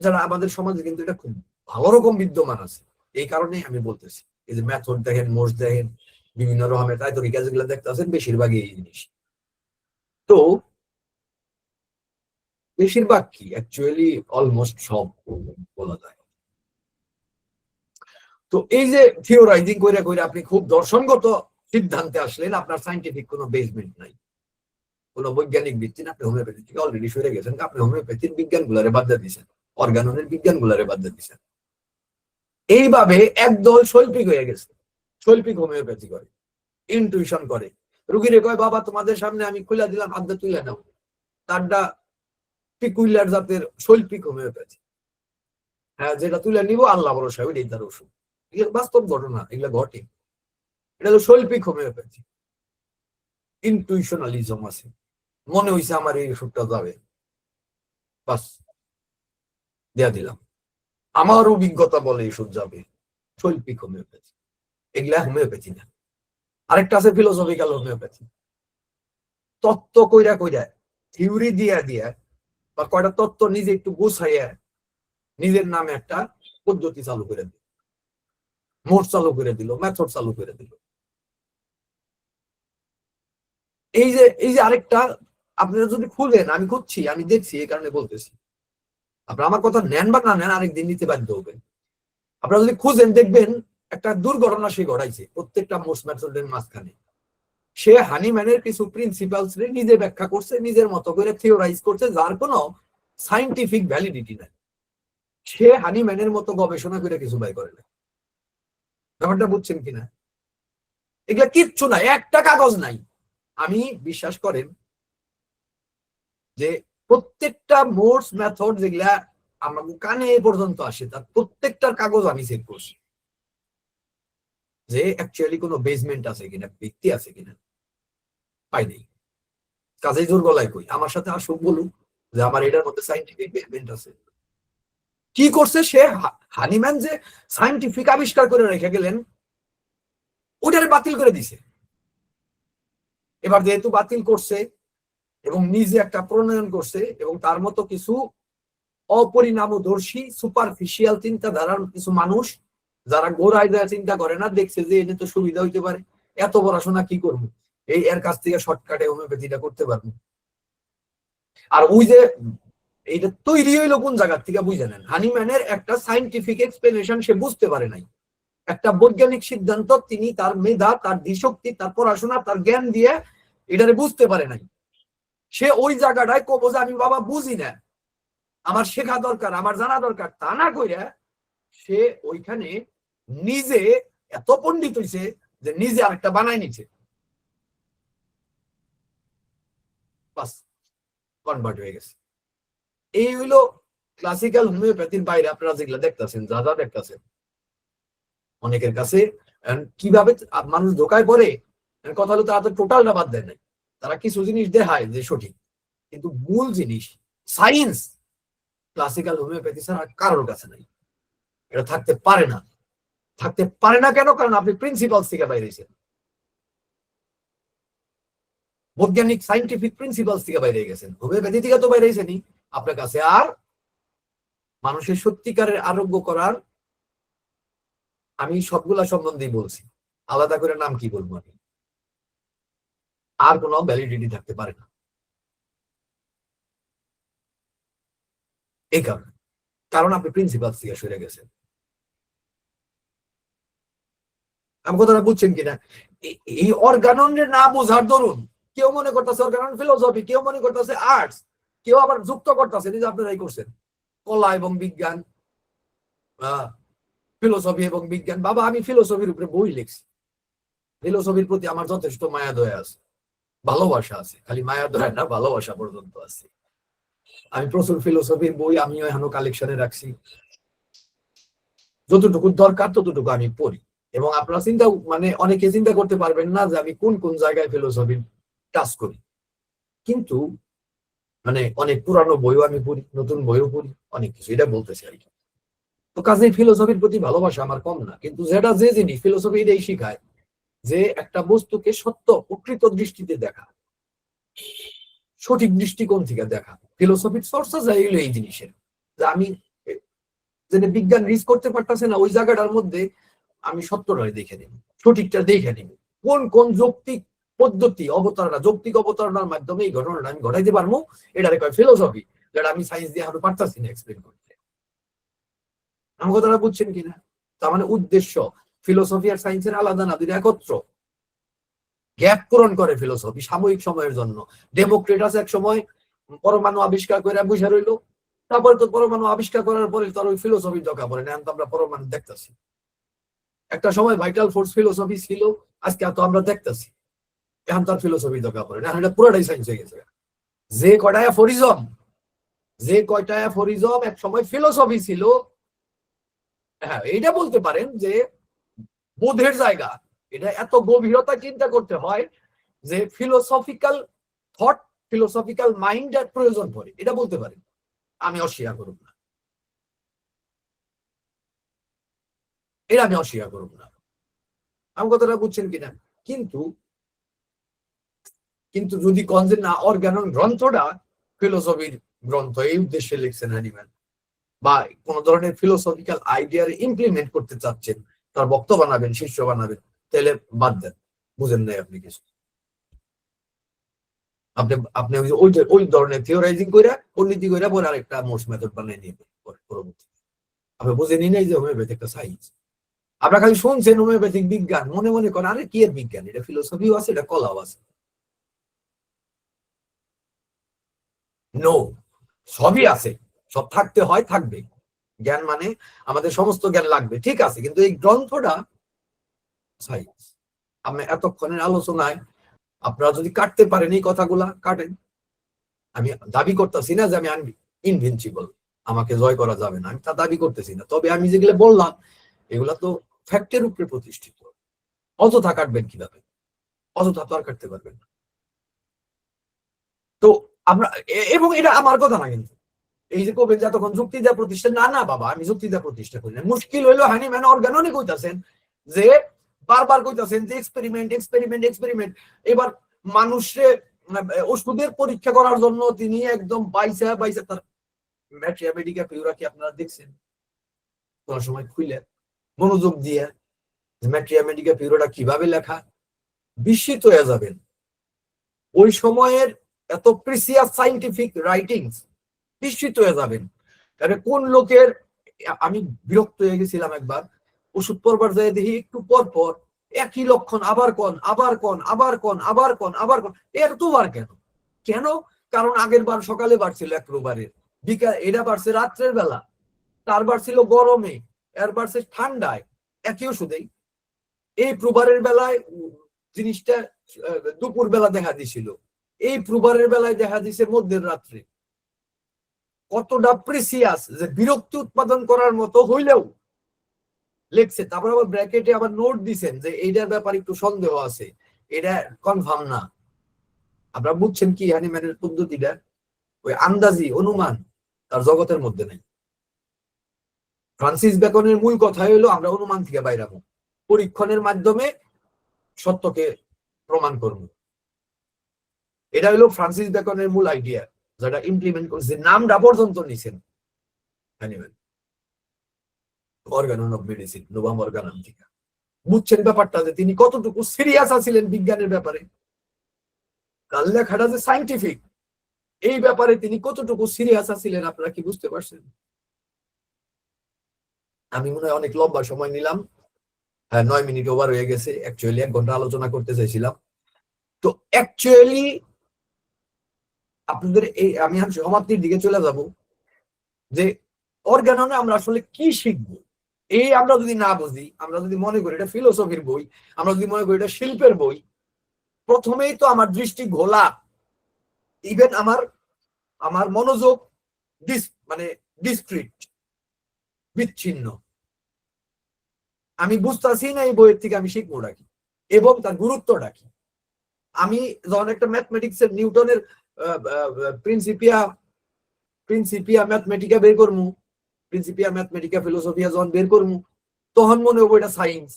যারা আমাদের সমাজে কিন্তু এটা খুব ভালো রকম বিদ্যমান আছে, এই কারণেই আমি বলতেছি, এই যে মেথড দেখেন, মোষ দেখেন, বিভিন্ন রকমের তরিকা যেগুলো দেখতে আছেন, বেশিরভাগই এই জিনিস। তো বেশিরভাগ কি অ্যাকচুয়ালি অলমোস্ট সব বলা যায়। তো এই যে থিওরাইজিং করে করে আপনি খুব দর্শনগত সিদ্ধান্তে আসলেন, আপনার সাইন্টিফিক কোনো বেসমেন্ট নাই, কোনো বৈজ্ঞানিক ভিত্তি না, আপনি হোমিওপ্যাথি থেকে অলরেডি সরে গেছেন, আপনি হোমিওপ্যাথির বিজ্ঞান গুলারে বাদ দিয়ে দিচ্ছেন, অর্গাননের বিজ্ঞান গুলারে বাদ দিয়ে দিচ্ছেন। এইভাবে একদল শৈল্পিক হয়ে গেছে, শৈল্পিক হোমিওপ্যাথি করে, ইনটুইশন করে, রুগীরে কয় বাবা তোমাদের সামনে আমি খুলে দিলাম, হাত দিয়ে তুলে নাও, তারটা পিকুইলার জাতের শৈল্পিক হোমিওপ্যাথি, হ্যাঁ, যেটা তুলে নিব আল্লাহ ভরসা, ওইটাই তার ওষুধ। এগুলো বাস্তব ঘটনা, এগুলো ঘটে, এটা হলো শৈল্পিক হোমিওপ্যাথি। ইনটুইশনালিজম আছে, মনে হইছে আমার এই ওষুধটা যাবে, বাস দেয়া দিলাম, আমার অভিজ্ঞতা বলে ওষুধ যাবে, শৈল্পিক হোমিওপ্যাথি। এগুলা হোমিওপ্যাথি না। আরেকটা আছে ফিলোসফিক্যাল হোমিওপ্যাথি, তত্ত্ব কইরা কইরা, থিওরি দিয়া দিয়া, বা কয়টা তত্ত্ব নিজে একটু গুছাইয়া নিজের নামে একটা পদ্ধতি চালু করে দিল, মোট চালু করে দিল, মেথড চালু করে দিল। এই যে আরেকটা আপনারা যদি খুঁজেন, আমি খুঁজছি, আমি দেখছি, এই কারণে বলতেছি, আপনারা আমার কথা নেন বা না নেন আরেকদিন নিতে বাধ্য হবেন। আপনারা যদি খুঁজেন দেখবেন একটা দুর্ঘটনা সে ঘটাইছে প্রত্যেকটা মোর্স মেথডের মাঝখানে। সে হানিম্যানের কিছু প্রিন্সিপালস নিজে ব্যাখ্যা করছে, নিজের মতো করে থিওরাইজ করছে, যার কোনো সাইন্টিফিক ভ্যালিডিটি নাই। সে হানিম্যানের মতো গবেষণা করে কিছু বাই করে না। ব্যাপারটা বুঝছেন কিনা? এগুলা কিচ্ছু নাই, একটা কাগজ নাই। আমি বিশ্বাস করেন যে প্রত্যেকটা মোর্স মেথড যেগুলা আমার কানে এ পর্যন্ত আসে তার প্রত্যেকটার কাগজ আমি চেক করছি যে অ্যাকচুয়ালি কোনো বেসমেন্ট আছে কিনা, ভিত্তি আছে কিনা, পাই নেই। কাজেই জোর গলায় কই আমার সাথে আসুক, বলুক যে আমার এটার মধ্যে সাইন্টিফিক বেসমেন্ট আছে। কি করছে সে? হানিম্যান যে সাইন্টিফিক আবিষ্কার করে রেখে গেলেন ওটারে বাতিল করে দিছে। এবার যেহেতু বাতিল করছে এবং নিজে একটা প্রণয়ন করছে এবং তার মতো কিছু অপরিণামদর্শী সুপারফিশিয়াল চিন্তাধারার কিছু মানুষ যারা গোড়ায় যায় চিন্তা করে না, দেখছে যে এটা তো সুবিধা হইতে পারে, এত পড়াশোনা কি করবো, এর কাছ থেকে শর্টকাটে হোমিওপ্যাথিটা করতে পারবো। আর ওই যে এইটা তৈরি হইলো কোন জায়গার থেকে বুঝে নেন, হানিম্যানের একটা সাইন্টিফিক এক্সপ্লেনেশন সে বুঝতে পারে নাই, একটা বৈজ্ঞানিক সিদ্ধান্ত তিনি তার মেধা, তার ধীশক্তি, তার পড়াশোনা, তার জ্ঞান দিয়ে এটারে বুঝতে পারে নাই। সে ওই জায়গাটায় কবো যে আমি বাবা বুঝি না, আমার শেখা দরকার, আমার জানা দরকার, তা না কইরা সে ওইখানে নিজে এত পণ্ডিত হইছে যে নিজে আরেকটা বানাই নিচ্ছে, বাস কনভার্ট হয়ে গেছে। এই হইলো ক্লাসিক্যাল হোমিওপ্যাথির বাইরে আপনারা যেগুলো দেখতেছেন, যা যা দেখতেছেন অনেকের কাছে কিভাবে মানুষ ধোকায় পড়ে। কথা হলো তারা তো টোটালটা বাদ দেয় নাই, তারা কিছু জিনিস দেখায় যে সঠিক, কিন্তু মূল জিনিস সায়েন্স ক্লাসিক্যাল হোমিওপ্যাথি ছাড়া কারোর কাছে নাই। এটা থাকতে পারে না। থাকতে পারে না কেন? কারণ আপনি প্রিন্সিপালস থেকে বাইরেছেন, বৈজ্ঞানিক সাইন্টিফিক প্রিন্সিপালস থেকে বাইরে গেছেন, হোমিওপ্যাথি থেকে তো বাইরেছেনই। আপনার কাছে আর মানুষের সত্যিকারের আরোগ্য করার, আমি সবগুলা সম্বন্ধেই বলছি, আলাদা করে নাম কি বলবো আমি, আর কোনো ভ্যালিডিটি থাকতে পারে না। এই কারণে, কারণ আপনি প্রিন্সিপালস থেকে সরে গেছেন। আমি কথাটা বুঝছেন কিনা? এই অর্গাননের না বোঝার দরুন কেউ মনে করতেছে অর্গানন ফিলোসফি, কেউ মনে করতেছে আর্টস, কেউ আবার যুক্ত করতেছে, নিজে আপনারাই করছেন কলা এবং বিজ্ঞান, ফিলোসফি এবং বিজ্ঞান। বাবা আমি ফিলোসফির উপরে বই লিখছি, ফিলোসফির প্রতি আমার যথেষ্ট মায়া দয়া আছে, ভালোবাসা আছে, খালি মায়া দয়া না ভালোবাসা পর্যন্ত আছে। আমি প্রচুর ফিলোসফির বই আমিও এখনো কালেকশনে রাখছি, যতটুকু দরকার ততটুকু আমি পড়ি। এবং আপনারা চিন্তা, মানে অনেকে চিন্তা করতে পারবেন না যে আমি কোন কোন জায়গায় ফিলোসফি টাচ করি, কিন্তু মানে অনেক পুরানো বইও আমি পড়ি, নতুন বইও পড়ি, অনেক কিছু, এটা বলতেছি আর কি। তো কাজে ফিলোসফির প্রতি ভালোবাসা আমার কম না, কিন্তু যেটা যে জিনিস ফিলোসফি এটাই শিখায় যে একটা বস্তুকে সত্য প্রকৃত দৃষ্টিতে দেখা, সঠিক দৃষ্টিকোণ থেকে দেখা। ফিলোসফির চর্চা যাই হলো এই জিনিসের, যে আমি যেটা বিজ্ঞান রিচ করতে পারতেছে না ওই জায়গাটার মধ্যে আমি সত্যটা দেখে নিব, সঠিকটা দেখে নিব, কোন কোন যৌক্তিক পদ্ধতি অবতারণা, যৌক্তিক অবতারণার মাধ্যমে এই ঘটনাটা আমি ঘটাইতে পারবো, এটারে কয় ফিলোসফি, যেটা আমি সায়েন্স দিয়ে এখনো পারতাছি না এক্সপ্লেন করতে। আমার কথাটা বুঝছেন কিনা? তার মানে উদ্দেশ্য ফিলোসফি আর সায়েন্সের আলাদা না, দুটো একত্র। গ্যাপ পূরণ করে ফিলোসফি সাময়িক সময়ের জন্য। ডেমোক্রেটাস এক সময় পরমাণু আবিষ্কার করে বসে রইলো, তারপরে তো পরমাণু আবিষ্কার করার পরে তার ওই ফিলোসফির দরকার পড়ে না, এখন তো আমরা পরমাণু দেখতেছি। একটা সময় ভাইটাল ফোর্স ফিলোসফি ছিল, আজকে তো আমরা দেখতেছি, এখন তার ফিলোসফি দরকার পড়ে না, এটা পুরোটাই সায়েন্স হয়ে গেছে। যে কয়টা অ্যাফোরিজম এক সময় ফিলোসফি ছিল, হ্যাঁ এইটা বলতে পারেন যে বোধের জায়গা, এটা এত গভীরতা চিন্তা করতে হয় যে ফিলোসফিক্যাল থট, ফিলোসফিক্যাল মাইন্ডের প্রয়োজন পড়ে, এটা বলতে পারেন। আমি অস্বীকার করব না, এটা আমি অস্বীকার করব না। আমি কথাটা বুঝছেন কিনা? কিন্তু কিন্তু যদি কন যে না অর্গানন গ্রন্থটা ফিলোসফির গ্রন্থ, এই উদ্দেশ্যে লিখছেন হানিম্যান, বা কোন ধরনের ফিলোসফিক্যাল আইডিয়ার ইমপ্লিমেন্ট করতে চাচ্ছেন, তার বক্তব্য বানাবেন, শিষ্য বানাবেন, তাহলে বাদ দেন, বুঝেন নাই আপনি কিছু। আপনি আপনি ওই ধরনের থিওরাইজিং কইরা পরিণতি কইরা পরে আরেকটা মোস্ট মেথড বানিয়ে নিয়ে পরবর্তী আপনি বুঝেনি নাই যে হোমিওপ্যাথি একটা সায়েন্স। আপনারা খালি শুনছেন হোমিওপ্যাথিক বিজ্ঞান, মনে মনে করেন আরে কি এর বিজ্ঞান, এটা ফিলোসফিও আছে, এটা কলাও আছে। নো, সবই আছে, সব থাকতে হয়, থাকবে। জ্ঞান মানে আমাদের সমস্ত জ্ঞান লাগবে, ঠিক আছে, কিন্তু এই গ্রন্থটা সায়েন্স। আমি এতক্ষণের আলোচনায় আপনারা যদি কাটতে পারেন এই কথাগুলা কাটেন। আমি দাবি করতেছি না যে আমি ইনভিনসিবল, আমাকে জয় করা যাবে না, আমি তা দাবি করতেছি না। তবে আমি যেগুলো বললাম এগুলা তো ফ্যাক্টের উপরে প্রতিষ্ঠিত। অযথা কাটবেন কিভাবে? অযথা তো আর কাটতে পারবেন না। তো আমরা এবং এটা আমার কথা না, কিন্তু এই যে কবেন যে এতক্ষণ যুক্তি দেওয়া প্রতিষ্ঠা, না না বাবা, আমি যুক্তি দেওয়া প্রতিষ্ঠা করি না। মুশকিল হইলো হানি ম্যান অর্গাননে কইতাছেন যে বারবার কইতাছেন যে এক্সপেরিমেন্ট এক্সপেরিমেন্ট এক্সপেরিমেন্ট। এবার মানুষে ওষুধের পরীক্ষা করার জন্য তিনি একদম বাইসা বাইসা তার ম্যাট্রিয়া মেডিকা পিউরা কি আপনারা দেখছেন কোন সময় খুইলে মনোযোগ দিয়ে ম্যাট্রিয়া মেডিকা পিউরাটা কিভাবে লেখা, বিস্মিত হয়ে যাবেন। ওই সময়ের এত প্রিসিয়াস সাইন্টিফিক রাইটিংস, বিস্মিত হয়ে যাবেন। তাহলে কোন লোকের, আমি বিরক্ত হয়ে গেছিলাম একবার ওষুধ পরবার যায় দেখি একটু পর পর একই লক্ষণ আবার কন আবার কন আবার কন আবার কন আবার কন, এর তোবার কেন? কেন? কারণ আগের বার সকালে বাড়ছিল এক প্রবারের, বিকাল এটা বাড়ছে রাত্রের বেলা, তার বাড়ছিল গরমে, এর বাড়ছে ঠান্ডায়, একই ওষুধেই। এই প্রবারের বেলায় জিনিসটা দুপুর বেলা দেখা দিছিল, এই প্রবারের বেলায় দেখা দিছে মধ্যের রাত্রে। কতটা প্রিসিয়াস যে বিরক্তি উৎপাদন করার মতো হইলেও লিখছে। তারপর আবার ব্র্যাকেটে আবার নোট দিছেন যে এইটার ব্যাপারে একটু সন্দেহ আছে, এটা কনফার্ম না। আপনারা বুঝছেন কি হানিম্যানের পদ্ধতিটা? ওই আন্দাজি অনুমান তার জগতের মধ্যে নেই। ফ্রান্সিস বেকনের মূল কথা হলো আমরা অনুমান থেকে বাইরাবো, পরীক্ষণের মাধ্যমে সত্যকে প্রমাণ করব। এটা হলো ফ্রান্সিস বেকনের মূল আইডিয়া, যেটা ইমপ্লিমেন্ট করছে, নামটা পর্যন্ত নিছেন হানিম্যান, অর্গানন অফ মেডিসিন, নোভাম অর্গানাম থেকে। বুঝছেন ব্যাপারটা যে তিনি কতটুকু সিরিয়াস আছিলেন বিজ্ঞানের ব্যাপারে, তার লেখাটা যে সাইন্টিফিক, এই ব্যাপারে তিনি কতটুকু সিরিয়াস আছিলেন আপনারা কি বুঝতে পারছেন? আমি মনে হয় অনেক লম্বা সময় নিলাম, হ্যাঁ 9 মিনিট ওভার হয়ে গেছে। অ্যাকচুয়ালি 1 ঘন্টা আলোচনা করতে চাইছিলাম। তো অ্যাকচুয়ালি আপনাদের এই আমি সমাপ্তির দিকে চলে যাব যে অর্গাননে আমরা আসলে কি শিখবো। এই আমরা যদি না বুঝি, আমরা যদি মনে করি এটা ফিলোসফির বই, আমরা যদি মনে করি এটা শিল্পের বই, প্রথমেই তো আমার দৃষ্টি ঘোলা, ইভেন আমার মনোযোগ মানে ডিস্ট্রিক্ট, বিচ্ছিন্ন। আমি বুঝতেছি না এই বইয়ের থেকে আমি শিখবোটা কি এবং তার গুরুত্বটা কি। আমি যখন একটা ম্যাথমেটিক্সের নিউটনের প্রিন্সিপিয়া ম্যাথমেটিকা বের করবো, প্রিন্সিপিয়া ম্যাথমেটিকা ফিলোসফিয়া যখন বের করবো, তখন মনে হবো এটা সায়েন্স।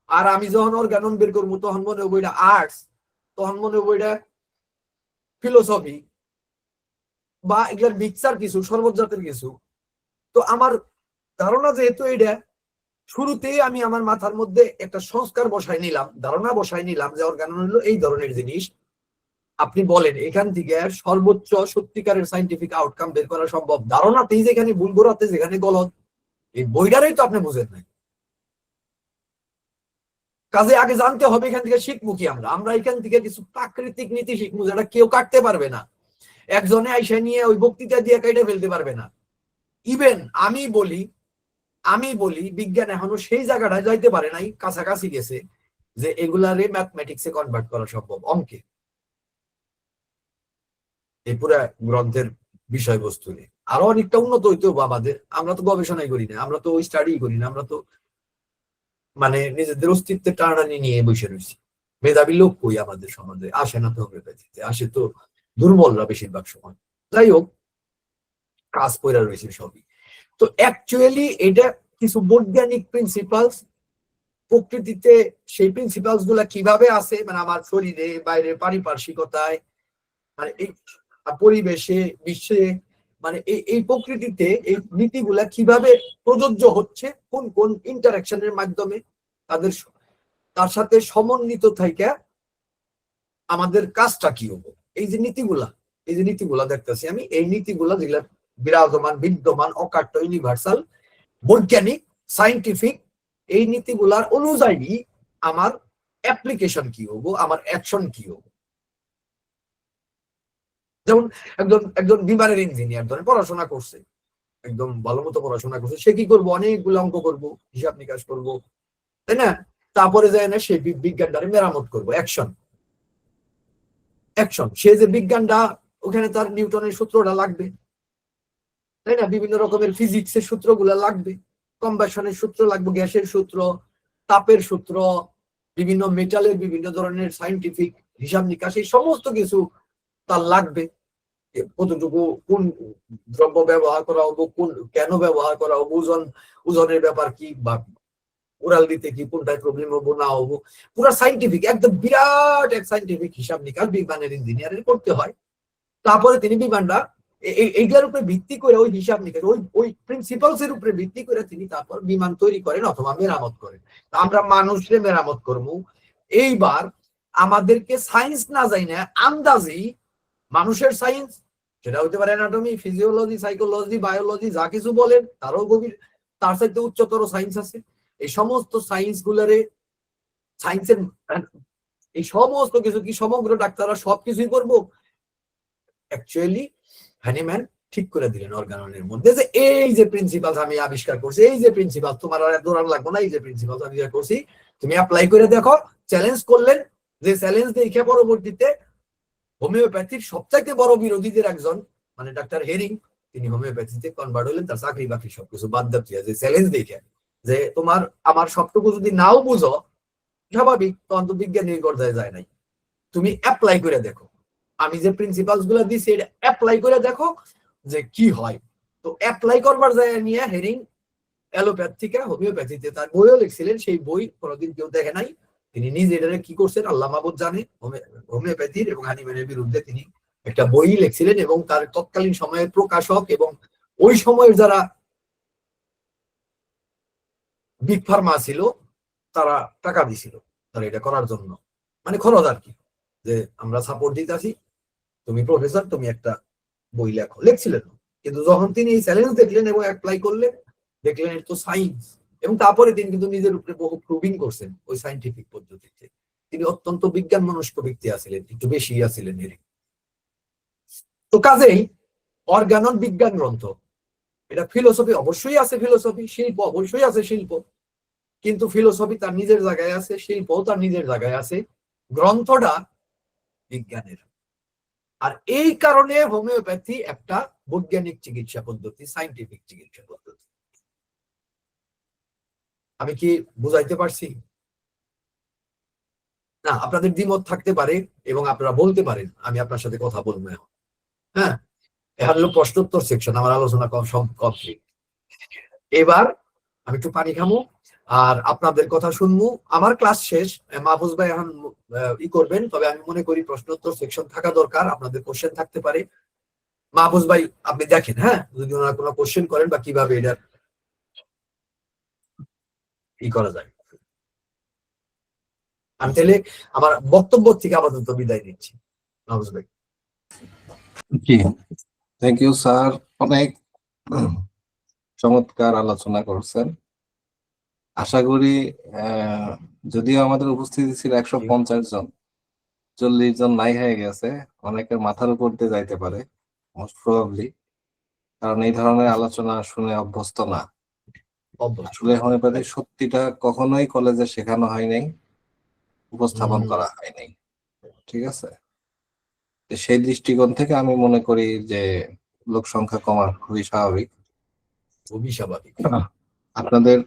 আর আমি যখন অর্গানন বের করবো তখন মনে হবো এটা আর্টস, তখন মনে হবো এটা ফিলোসফি বা এগুলার মিক্সার কিছু, সর্বজাতের কিছু। তো আমার ধারণা যেহেতু এটা, শুরুতেই আমি আমার মাথার মধ্যে একটা সংস্কার বসাই নিলাম, ধারণা বসাই নিলাম যে অর্গানন হলো এই ধরনের জিনিস। আপনি বলেন এখান থেকে সর্বোচ্চ সত্যিকারের সাইন্টিফিক আউটকাম বের করা সম্ভব? ধারণাতেই যেখানে ভুল গোড়াতে যেখানে গলদ, এই বইটারই তো আপনি বুঝেন নাই। কাজে আগে জানতে হবে এখান থেকে শিখবো কি আমরা এখান থেকে কিছু প্রাকৃতিক নীতি শিখবো যেটা কেউ কাটতে পারবে না, একজনে আইসা নিয়ে ওই বক্তৃতা দিয়ে কেটে ফেলতে পারবে না। ইভেন আমি বলি বিজ্ঞান এখনো সেই জায়গাটায় যাইতে পারে নাই, কাছাকাছি গেছে যে এগুলারে ম্যাথমেটিক্সে কনভার্ট করা সম্ভব, অঙ্কে। এই পুরা গ্রন্থের বিষয়বস্তু নিয়ে আরো অনেকটা উন্নত হইতে হবে আমাদের। আমরা তো গবেষণাই করি না, আমরা তো ওই স্টাডি করি না, আমরা তো মানে নিজেদের অস্তিত্বের টানাটানি নিয়ে বসে রয়েছি। মেধাবী লোক কই আমাদের সমাজে? আসে না তো হোমিওপ্যাথিতে, আসে তো দুর্বলরা বেশিরভাগ সময়। যাই হোক, কাজ করে রয়েছে সবই। তো অ্যাকচুয়ালি এটা কিছু বৈজ্ঞানিক প্রিন্সিপালস, প্রকৃতিতে সেই প্রিন্সিপালস গুলা কিভাবে আছে, মানে আমার শরীরে, বাইরে, পারিপার্শ্বিকতায়, মানে এই পরিবেশে, বিশ্বে, মানে এই প্রকৃতিতে এই নীতিগুলা কিভাবে প্রযোজ্য হচ্ছে, কোন কোন ইন্টারাকশনের মাধ্যমে তার সাথে সমন্বিত থেকে আমাদের কাজটা কি হবে, এই যে নীতিগুলা দেখতেছি আমি, এই নীতিগুলা যেগুলা বিরাজমান, বিদ্যমান, অকাট্য, ইউনিভার্সাল, বৈজ্ঞানিক, সায়েন্টিফিক, এই নীতিগুলার অনুযায়ী আমার অ্যাপ্লিকেশন কি হবো, আমার অ্যাকশন কি হবো। যেমন একজন বিমানের ইঞ্জিনিয়ার ধরে পড়াশোনা করছে, একদম ভালো মতো পড়াশোনা করছে, সে কি করবো, অনেকগুলো অঙ্ক করবো, হিসাব নিকাশ করবো, তাই না? তারপরে যায় না সে বিজ্ঞানটারে মেরামত করবো, অ্যাকশন। সে যে বিজ্ঞানটা, ওখানে তার নিউটনের সূত্রটা লাগবে, তাই না? বিভিন্ন রকমের ফিজিক্সের সূত্রগুলা লাগবে, কম্বাসনের সূত্র লাগবে, গ্যাসের সূত্র, তাপের সূত্র, বিভিন্ন মেটালের বিভিন্ন ধরনের সায়েন্টিফিক হিসাব নিকাশ, এই সমস্ত কিছু তার লাগবে। কতটুকু কোন দ্রব্য ব্যবহার করা হবো, কোন কেন ব্যবহার করা হবো, ওজনের ব্যাপার কি, বা উড়াল দিতে কি কোনটায় প্রবলেম হবো না হবো, পুরো সায়েন্টিফিক, একদম বিরাট এক সায়েন্টিফিক হিসাব নিকাশ বিমানের ইঞ্জিনিয়ারের করতে হয়। তারপরে তিনি বিমানটা এইগুলোর উপরে ভিত্তি করে, ওই হিসাব নিকাশ, ওই প্রিন্সিপালস এর উপরে ভিত্তি করে তিনি তারপর বিমান তৈরি করেন অথবা মেরামত করেন। আমরা মানুষরে মেরামত করবো। এইবার আমাদেরকে সায়েন্স না যাই না, আন্দাজি মানুষের সায়েন্স, সেটা হতে পারে অ্যানাটমি, ফিজিওলজি, সাইকোলজি, বায়োলজি, যা কিছু বলেন, তারও গভীর, তার সাথে উচ্চতর সায়েন্স আছে। এই সমস্ত সায়েন্স গুলারে, সায়েন্সের এই সমস্ত কিছু কি সমগ্র ডাক্তাররা সবকিছুই করবো? অ্যাকচুয়ালি হ্যানিম্যান ঠিক করে দিলেন অর্গাননের মধ্যে যে এই যে প্রিন্সিপাল আমি আবিষ্কার করছি, এই যে প্রিন্সিপাল, তোমার আর দৌড়ান লাগবে না, এই যে প্রিন্সিপাল আমি আবিষ্কার করছি, তুমি অ্যাপ্লাই করে দেখো। চ্যালেঞ্জ করলেন, যে চ্যালেঞ্জ দেখে পরবর্তীতে হোমিওপ্যাথির সবচাইতে বড় বিরোধীদের একজন, মানে ডাক্তার হেরিং, তিনি হোমিওপ্যাথিতে কনভার্ট হলেন, তার চাকরি বাকরি সবকিছু বাদ দিয়ে, যে চ্যালেঞ্জ দেখে যে তোমার আমার সবটুকু যদি নাও বুঝো, স্বাভাবিক, তখন তো বিজ্ঞানীর পর্যায়ে যায় নাই, তুমি অ্যাপ্লাই করে দেখো, আমি যে প্রিন্সিপালস গুলো দিচ্ছি এটা অ্যাপ্লাই করে দেখো যে কি হয়। তো অ্যাপ্লাই করবার যায় নিয়ে হেরিং অ্যালোপ্যাথ থেকে হোমিওপ্যাথিতে তার বইও লিখছিলেন, সেই বই কোনোদিন কেউ দেখে নাই। তিনি নিজে এটা কি করছেন আল্লাহ মাহবুব জানে, হোমিওপ্যাথির এবং হ্যানিম্যানের বিরুদ্ধে তিনি একটা বই লিখছিলেন, এবং তার তৎকালীন সময়ের প্রকাশক এবং ওই সময়ের যারা বিগ ফার্মা ছিল তারা টাকা দিছিল তারা এটা করার জন্য, মানে খরচ আর কি, যে আমরা সাপোর্ট দিতেছি, তুমি প্রফেসর, তুমি একটা বই লেখো, লিখছিলেন। কিন্তু যখন তিনি এই চ্যালেঞ্জ দেখলেন এবং অ্যাপ্লাই করলেন, দেখলেন এটা তো সায়েন্স, এবং তারপরে তিনি কিন্তু নিজের উপরে বহু প্রুভিং করছেন ওই সায়েন্টিফিক পদ্ধতিতে। তিনি অত্যন্ত বিজ্ঞান মনস্ক ব্যক্তি আছিলেন, একটু বেশি আছিলেন এর। তো কাজেই অর্গানন বিজ্ঞান গ্রন্থ, এটা ফিলোসফি অবশ্যই আছে, ফিলোসফি, শিল্প অবশ্যই আছে, শিল্প, কিন্তু ফিলোসফি তার নিজের জায়গায় আছে, শিল্পও তার নিজের জায়গায় আছে, গ্রন্থটা বিজ্ঞানের। আর এই কারণে হোমিওপ্যাথি একটা বৈজ্ঞানিক চিকিৎসা পদ্ধতি, সায়েন্টিফিক চিকিৎসা পদ্ধতি। আমি কি বুঝাইতে পারছি? না, আপনাদের দ্বিমত থাকতে পারে এবং আপনারা বলতে পারেন, আমি আপনার সাথে কথা বলবো এখন। হ্যাঁ, এটা হলো প্রশ্নোত্তর সেকশন, আমার আলোচনা কমপ্লিট। এবার আমি একটু পানি খামো আর আপনাদের কথা শুনবো। আমার ক্লাস শেষ, মাহফুজ ভাই এখন ই করবেন, তবে আমি মনে করি প্রশ্নোত্তর সেকশন থাকা দরকার, আপনাদের কোশ্চেন থাকতে পারে। মাহফুজ ভাই আপনি দেখেন, হ্যাঁ, যদি ওনারা কোনো কোশ্চেন করেন বা কিভাবে এটা ই করা যায়। আমি তাহলে আমার বক্তব্য থেকে আপাতত বিদায় নিচ্ছি। মাহফুজ ভাই। জি, থ্যাংক ইউ স্যার, অনেক চমৎকার আলোচনা করছেন। আশা করি যদিও আমাদের উপস্থিতি ছিল 150 জন, 40 জন নাই হয়ে গেছে, অনেকের মাথার উপর দিয়ে যাইতে পারে মোস্ট প্রবাবলি, কারণ এই ধরনের আলোচনা শুনে অভ্যস্ত না। আসলে হোমিওপ্যাথি সত্যিটা কখনোই কলেজে শেখানো হয় নাই, উপস্থাপন করা হয় নাই, ঠিক আছে? সেই দৃষ্টিকোণ থেকে আমি মনে করি যে লোক সংখ্যা কমা খুবই স্বাভাবিক। খুবই স্বাভাবিক। আপনাদের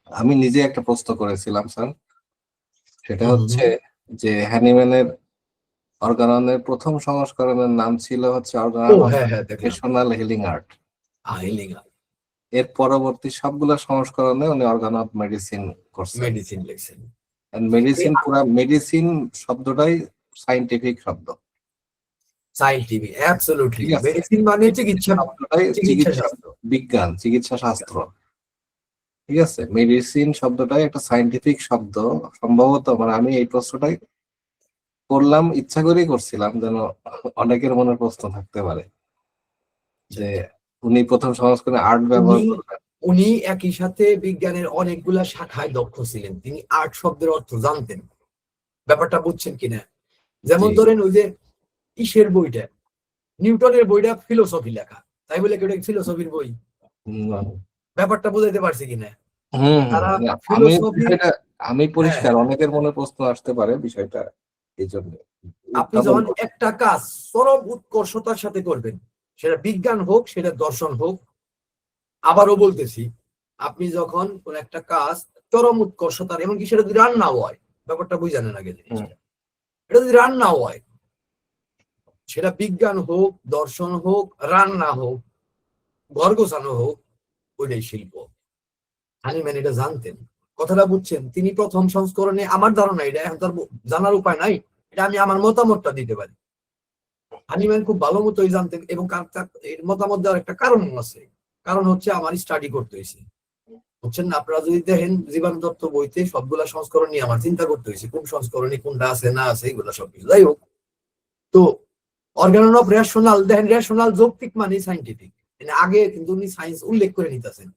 আমি নিজে একটা প্রশ্ন করেছিলাম স্যার, সেটা হচ্ছে যে হ্যানিম্যানের অর্গাননের প্রথম সংস্করণের নাম ছিল হচ্ছে অর্গানাল হিলিং আর্ট। এর পরবর্তী সবগুলো সংস্করণে উনি অর্গান অফ মেডিসিন করছেন, মেডিসিন লিখছেন। মেডিসিন, পুরো মেডিসিন শব্দটাই সায়েন্টিফিক শব্দ, সায়েন্টিফিক, অ্যাবসলিউটলি। মেডিসিন মানে চিকিৎসা, চিকিৎসা বিজ্ঞান, চিকিৎসা শাস্ত্র, ঠিক আছে? মেডিসিন শব্দটাই একটা সায়েন্টিফিক শব্দ সম্ভবত, মানে আমি এই প্রশ্নটাই করলাম, ইচ্ছা করেই করছিলাম যেন অনেকের মনে প্রশ্ন থাকতে পারে যে উনি প্রথম সংস্করণে আর্ট ব্যবহার উনি- করবেন। উনি একই সাথে বিজ্ঞানের অনেকগুলা শাখায় দক্ষ ছিলেন, তিনি আর্ট শব্দের অর্থ জানতেন। ব্যাপারটা বুঝছেন কিনা? যেমন জি। ধরেন ওই যে ইসের বইটা, নিউটনের বইটা ফিলোসফি লেখা, তাই বলে কেউ ফিলোসফির বই? হুম, ব্যাপারটা বুঝাইতে পারছি কিনা? হুম, তারা না, philosophy- আমি পরিষ্কার, হ্যাঁ। অনেকের মনে প্রশ্ন আসতে পারে বিষয়টা, এই জন্য আপনি যখন একটা কাজ চরম উৎকর্ষতার সাথে করবেন, সেটা বিজ্ঞান হোক, সেটা দর্শন হোক, আবারও বলতেছি, আপনি যখন কোন একটা কাজ চরম উৎকর্ষতার, এমনকি সেটা যদি রান্নাও হয়, ব্যাপারটা বুঝানেন আগে জিনিসটা, এটা যদি রান্নাও হয়, সেটা বিজ্ঞান হোক, দর্শন হোক, রান্না হোক, ঘর গোছানো হোক, ওইটাই শিল্প। হানিম্যান এটা জানতেন, কথাটা বুঝছেন? তিনি প্রথম সংস্করণে, আমার ধারণা এটা, এখন তার জানার উপায় নাই, এটা আমি আমার মতামতটা দিতে পারি। হানিম্যান খুব ভালো মতোই জানতেন, এবং এর মতামত দেওয়ার একটা কারণ আছে। কারণ হচ্ছে আমার স্টাডি করতে হয়েছে, বুঝছেন না? আপনারা যদি দেখেন জীবাণু দত্ত বইতে সবগুলা সংস্করণ নিয়ে আমার চিন্তা করতে হয়েছে, কোন সংস্করণে কোনটা আছে না আছে, এগুলা সবকিছু। যাই হোক, তো অর্গানন অফ রেশনাল, দেখেন রেশনাল যৌক্তিক মানে সাইন্টিফিক, আগে কিন্তু উনি সায়েন্স উল্লেখ করে নিতেছেন।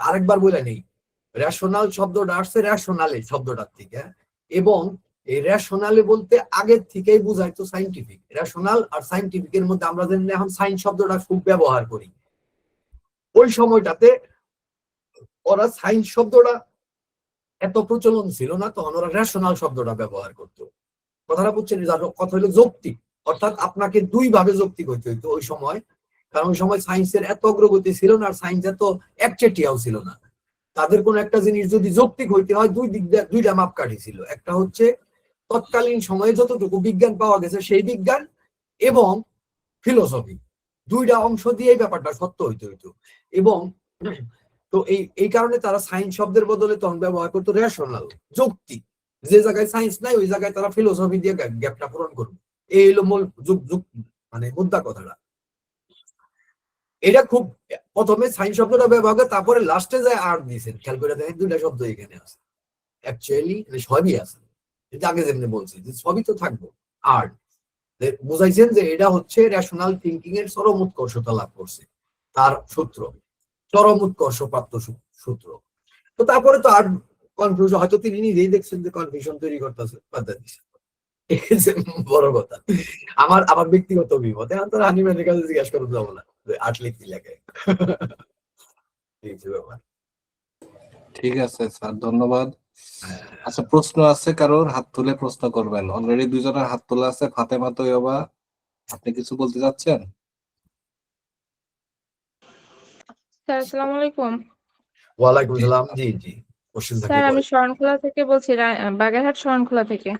আরেকবার বলে নেই, রেশনাল শব্দটা আসছে রেশনালে শব্দটার থেকে, এবং এই রেশনালে বলতে আগের থেকেই বুঝাইতো সাইন্টিফিক। রেশনাল আর সাইন্টিফিকের মধ্যে আমরা যেন এখন সায়েন্স শব্দটা খুব ব্যবহার করি, ওই সময়টাতে ওরা সায়েন্স শব্দটা এত প্রচলন ছিল না, তখন ওরা রেশনাল শব্দটা ব্যবহার করতো। কথাটা বুঝছেন? কথা হলো যৌক্তিক, অর্থাৎ আপনাকে দুই ভাবে যৌক্তিক হইতে হইতো ওই সময়, কারণ ওই সময় সায়েন্সের এত অগ্রগতি ছিল না, আর সায়েন্স এত একচেটিয়াও ছিল না। তাদের কোন একটা জিনিস যদি যৌক্তিক হইতে হয়, দুইটা মাপকাঠি ছিল, একটা হচ্ছে তৎকালীন সময়ে যতটুকু বিজ্ঞান পাওয়া গেছে সেই বিজ্ঞান, এবং ফিলোসফি, দুইটা অংশ দিয়ে এই ব্যাপারটা সত্য হইতে হইতো। এবং তো এই কারণে তারা সায়েন্স শব্দের বদলে তখন ব্যবহার করতো রেশনাল, যৌক্তিক। যে জায়গায় সায়েন্স নাই, ওই জায়গায় তারা ফিলোসফি দিয়ে গ্যাপটা পূরণ করবে। এই হলো মূল মানে মুদ্রা কথাটা। এটা খুব প্রথমে সায়েন্স শব্দটা ব্যবহার করে, তারপরে লাস্টে যায় আর্ট দিয়েছেন। খেয়াল করে দেখেন, দুইটা শব্দ এখানে আছে, অ্যাকচুয়ালি সবই আছে, কিন্তু আগে যেমনি বলছি যে সবই তো থাকবো। আর্ট বুঝাইছেন যে এটা হচ্ছে রেশনাল থিঙ্কিং এর চরম উৎকর্ষতা লাভ করছে, তার সূত্র, চরম উৎকর্ষ প্রাপ্ত সূত্র। তো তারপরে তো আর কনফিউশন, হয়তো তিনি নিজেই দেখছেন যে কনফিউশন তৈরি করতেছে, বড় কথা। আমার ব্যক্তিগত অভিমত, এখন তো হানিম্যানের কাছে জিজ্ঞাসা করতে যাবো না আটলে কি লাগে। ব্যাপার। ঠিক আছে স্যার, ধন্যবাদ। আচ্ছা, প্রশ্ন আছে কারোর? হাত তুলে প্রশ্ন করবেন। অলরেডি দুজনের হাত তোলা আছে। ফাতেমা তৈয়বা, আপনি কিছু বলতে চাচ্ছেন? স্যার আসসালামু আলাইকুম। ওয়ালাইকুম আসসালাম। জি জি, কোশ্চেন থাকলে স্যার আমি বলেন। শরণখোলা থেকে বলছি, বাগেরহাট শরণখোলা থেকে।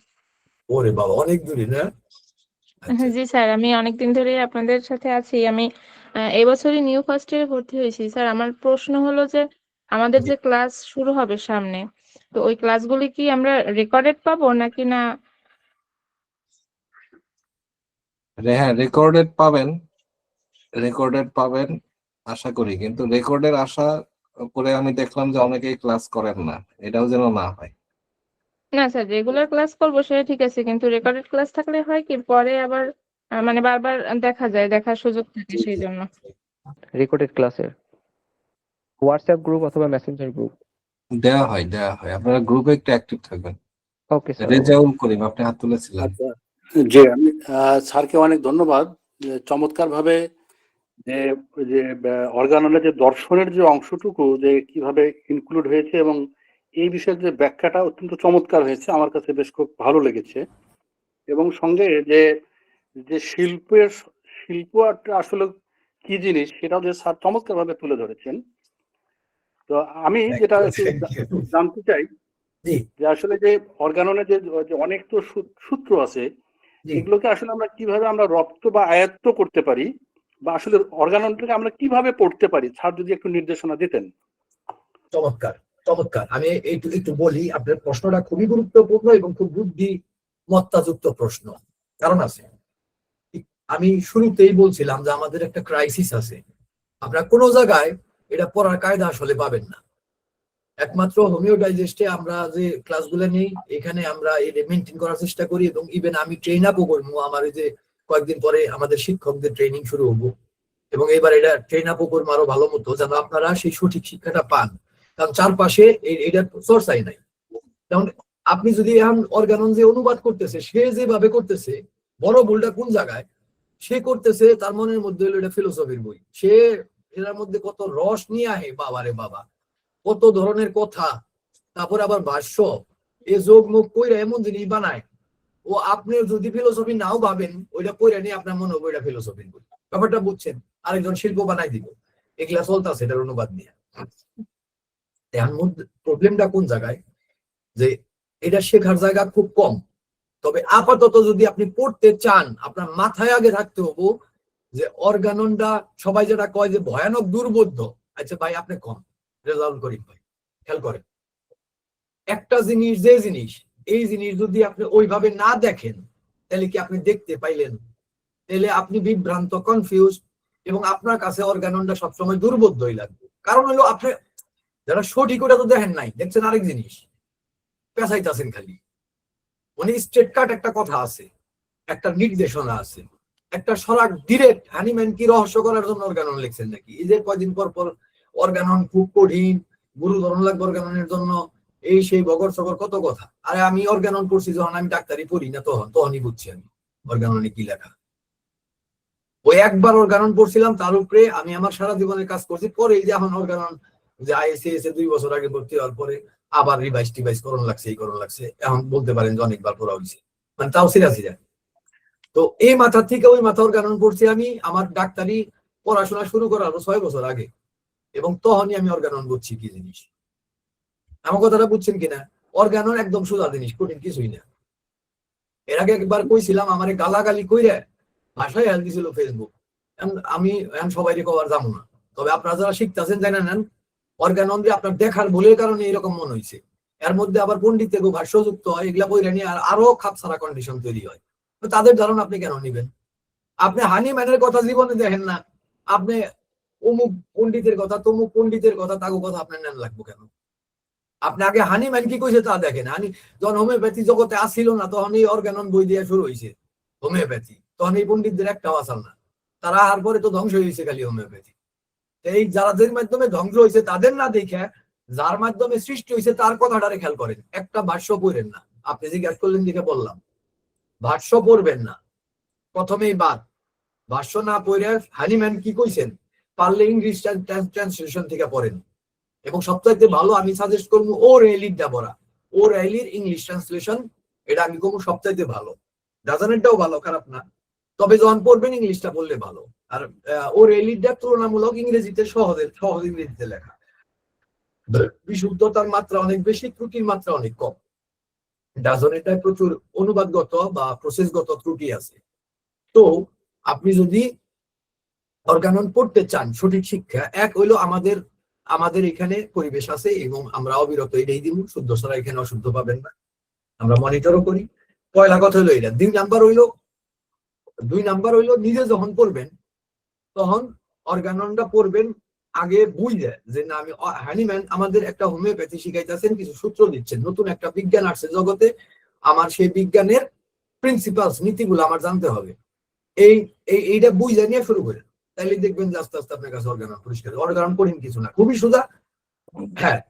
ওরে বাবা, অনেক দূরে না? আচ্ছা, জি স্যার, আমি অনেকদিন ধরে আপনাদের সাথে আছি। আমি এই বছরই নিউ ফার্স্ট ইয়ারে ভর্তি হয়েছি। স্যার আমার প্রশ্ন হলো যে আমাদের জি। যে ক্লাস শুরু হবে সামনে, তো ওই ক্লাসগুলি কি আমরা রেকর্ডেড পাবো নাকি না? হ্যাঁ, রেকর্ডেড পাবেন, রেকর্ডেড পাবেন আশা করি। কিন্তু রেকর্ডের আশা করে আমি দেখলাম যে অনেকেই ক্লাস করেন না, এটাও যেন না হয়। না স্যার, রেগুলার ক্লাস করবো সেটা ঠিক আছে, কিন্তু রেকর্ডেড ক্লাস থাকলে হয় কি পরে আবার মানে বারবার দেখা যায়, দেখার সুযোগ থাকে, সেই জন্য। রেকর্ডেড ক্লাসের হোয়াটসঅ্যাপ গ্রুপ অথবা মেসেঞ্জার গ্রুপ। দেওয়া হয়, দেওয়া হয়। আপনারা গ্রুপে একটু অ্যাক্টিভ থাকবেন। Okay sir. রেজাউল করিম, আপনি হাত তুলেছিলেন। আচ্ছা, জি আমি স্যারকে অনেক ধন্যবাদ, যে চমৎকার ভাবে যে অর্গাননের যে দর্শনের যে অংশটুকু যে কিভাবে ইনক্লুড হয়েছে, এবং এই বিষয়ের যে ব্যাখ্যাটা অত্যন্ত চমৎকার হয়েছে, আমার কাছে বেশ খুব ভালো লেগেছে। এবং সঙ্গে যে যে শিল্প আসলে কি জিনিস, সেটাও যে স্যার চমৎকার ভাবে তুলে ধরেছেন। তো আমি যেটা একটু জানতে চাই, যে আসলে যে অর্গাননের যে অনেক তো সূত্র আছে, এগুলোকে আসলে আমরা কিভাবে আমরা রপ্ত বা আয়ত্ত করতে পারি, বা আসলে অর্গাননটাকে আমরা কিভাবে পড়তে পারি, স্যার যদি একটু নির্দেশনা দিতেন। চমৎকার, চমৎকার। আমি একটু বলি, আপনার প্রশ্নটা খুবই গুরুত্বপূর্ণ এবং খুব বুদ্ধিমত্তাযুক্ত প্রশ্ন। কারণ আছে, আমি শুরুতেই বলছিলাম যে আমাদের একটা ক্রাইসিস আছে। আপনারা কোনো জায়গায় এটা পড়ার কায়দা আসলে পাবেন না। একমাত্র হোমিও ডাইজেস্টে আমরা যে ক্লাসগুলো নেই এখানে আমরা এটা মেনটেন করার চেষ্টা করি, এবং ইভেন আমি ট্রেন আপও করবো। আমার এই যে কয়েকদিন পরে আমাদের শিক্ষকদের ট্রেনিং শুরু হবো, এবং এবার এটা ট্রেন আপও করবো আরো ভালো মতো, যেন আপনারা সেই সঠিক শিক্ষাটা পান। কারণ চারপাশে এটার চর্চাই নাই। যেমন আপনি যদি এখন অর্গানন যে অনুবাদ করতেছে, সে যেভাবে করতেছে, বড় ভুলটা কোন জায়গায়, সে করতেছে তার মনের মধ্যে হলো এটা ফিলোসফির বই, সে এটার মধ্যে কত রস নিয়ে আহে, বাবারে বাবা, কত ধরনের কথা, তারপর আবার ভাষ্য, এ যোগ মুখ কইরা এমন জিনিস বানায়। ও আপনি যদি ফিলোসফি নাও ভাবেন, ওইটা কইরা নিয়ে আপনার মনে হবে ওইটা ফিলোসফির বই। ব্যাপারটা বুঝছেন? আরেকজন শিল্প বানাই দিব, এগুলা চলতেছে এটার অনুবাদ নিয়ে। এর মধ্যে প্রবলেমটা কোন জায়গায়, যে এটা শেখার জায়গা খুব কম। তবে আপাতত যদি আপনি পড়তে চান, আপনার মাথায় আগে থাকতে হবো যে অর্গাননটা সবাই যেটা কয় যে ভয়ানক দুর্বোধ্য। আচ্ছা ভাই, আপনি কম রেজাল্ট করি ভাই, খেয়াল করেন একটা জিনিস, যে জিনিস এই জিনিস যদি আপনি ওইভাবে না দেখেন, তাহলে কি আপনি দেখতে পাইলেন? তাহলে আপনি বিভ্রান্ত, কনফিউজ, এবং আপনার কাছে অর্গাননটা সবসময় দুর্বোধ্যই লাগবে। কারণ হলো আপনি যারা সঠিক ওটা তো দেখেন নাই, দেখছেন আরেক জিনিস, পেঁচাইতেছেন খালি। মানে স্ট্রেট কাট একটা কথা আছে, একটা নির্দেশনা আছে, একটা সরাক ডিরেক্ট। হানিম্যান কি রহস্য করার জন্য অর্গানন লিখছেন নাকি? এই যে কয়দিন পর পর অর্গানন খুব কঠিন, গুরু ধরন লাগবে অর্গাননের জন্য, এই সেই বগর সগর কত কথা। আরে আমি অর্গানন পড়ছি যখন আমি ডাক্তারি পড়ি না, তখনই বুঝছি আমি অর্গাননে কি লেখা। ওই একবার অর্গানন পড়ছিলাম, তার উপরে আমি আমার সারা জীবনের কাজ করছি। পরে এই যে এখন অর্গানন যে আইএসএস 2 বছর আগে ভর্তি হওয়ার পরে আবার রিভাইজ করণ লাগছে, এই করণ লাগছে, এখন বলতে পারেন যে অনেকবার পড়া হয়েছে, মানে তাও সিরিয়াসই যায়। তো এই মাথা থেকে ওই মাথা অর্গানন পড়ছি আমি আমার ডাক্তারি পড়াশোনা শুরু করার 6 বছর আগে, এবং তখনই আমি অর্গানন বুঝছি কি জিনিস। আমার কথাটা বুঝছেন কিনা? অর্গানন একদম সোজা জিনিস, কঠিন কিছুই না। এর আগে একবার কইছিলাম, আমারে গালাগালি কইরা ভাষায় হেল দিছিল ফেসবুক। আমি সবাই রিকভার যাবো না, তবে আপনারা যারা শিখতেছেন জানেন নেন, অর্গানন যে আপনার দেখার ভুলের কারণে এরকম মনে হয়েছে। এর মধ্যে আবার পণ্ডিতের ভাষ্যযুক্ত হয়, এগুলা বইরা নিয়ে আরো খাপছাড়া কন্ডিশন তৈরি হয়। তো তাদের ধারণা আপনি কেন নিবেন? আপনি হানিম্যানের কথা জীবনে দেখেন না, আপনি অমুক পণ্ডিতের কথা, তমুক পণ্ডিতের কথা, তাগো কথা আপনার নেন লাগবো কেন? আপনি আগে হানিম্যান কি কইছে তা দেখেন। যখন হোমিওপ্যাথি জগতে আসছিল না, তখন এই অর্গানন বই দিয়ে শুরু হয়েছে হোমিওপ্যাথি। তখন এই পণ্ডিতদের একটাও আসল না, তারা আর পরে তো ধ্বংস হয়েছে খালি হোমিওপ্যাথি। এই যাদের মাধ্যমে ধ্বংস হয়েছে তাদের না দেখে যার মাধ্যমে সৃষ্টি হয়েছে তার কথাটারে খেয়াল করেন। একটা ভাষ্য পড়েন না, আপনি জিজ্ঞাসা করলেন দেখে বললাম, ভাষ্য পড়বেন না প্রথমেই বাদ। ভাষ্য না পড়ে হানিম্যান কি কইছেন পারলে ইংলিশ ট্রান্সলেশন থেকে পড়েন, এবং সবচাইতে ভালো আমি সাজেস্ট করবো ও রেইলিরটা পড়া। ও রেইলির ইংলিশ ট্রান্সলেশন, এটা আমি কমু সবচাইতে ভালো। ডাজানেরটাও ভালো, খারাপ না, তবে যখন পড়বেন ইংলিশটা পড়লে ভালো। আর ও রেইলিরটা তুলনামূলক ইংরেজিতে সহজ ইংরেজিতে লেখা, বিশুদ্ধতার মাত্রা অনেক বেশি, ত্রুটির মাত্রা অনেক কম। ডাজনেরটায় প্রচুর অনুবাদগত বা প্রসেসগত ত্রুটি আছে। তো আপনি যদি অর্গানন পড়তে চান, সঠিক শিক্ষা, এক হইলো আমাদের এখানে পরিবেশ আছে, এবং আমরা অবিরত এটাই দিব, শুদ্ধ ছাড়া এখানে অশুদ্ধ পাবেন না, আমরা মনিটরও করি। পয়লা কথা হইলো এটা। 2 নাম্বার হইলো নিজে যখন পড়বেন তখন অর্গাননটা পড়বেন আগে বুঝে যে না, আমি হানিম্যান আমাদের একটা হোমিওপ্যাথি শিখাইতেছেন, কিছু সূত্র দিচ্ছেন, নতুন একটা বিজ্ঞান আসছে জগতে, আমার সেই বিজ্ঞানের প্রিন্সিপালস, নীতিগুলো আমার জানতে হবে। এইটা বুঝে নিয়ে শুরু করেন, তাইলে দেখবেন যে আস্তে আস্তে আপনার কাছে অর্গানন পরিষ্কার। অর্গানন কঠিন কিছু না, খুবই সোজা। হ্যাঁ,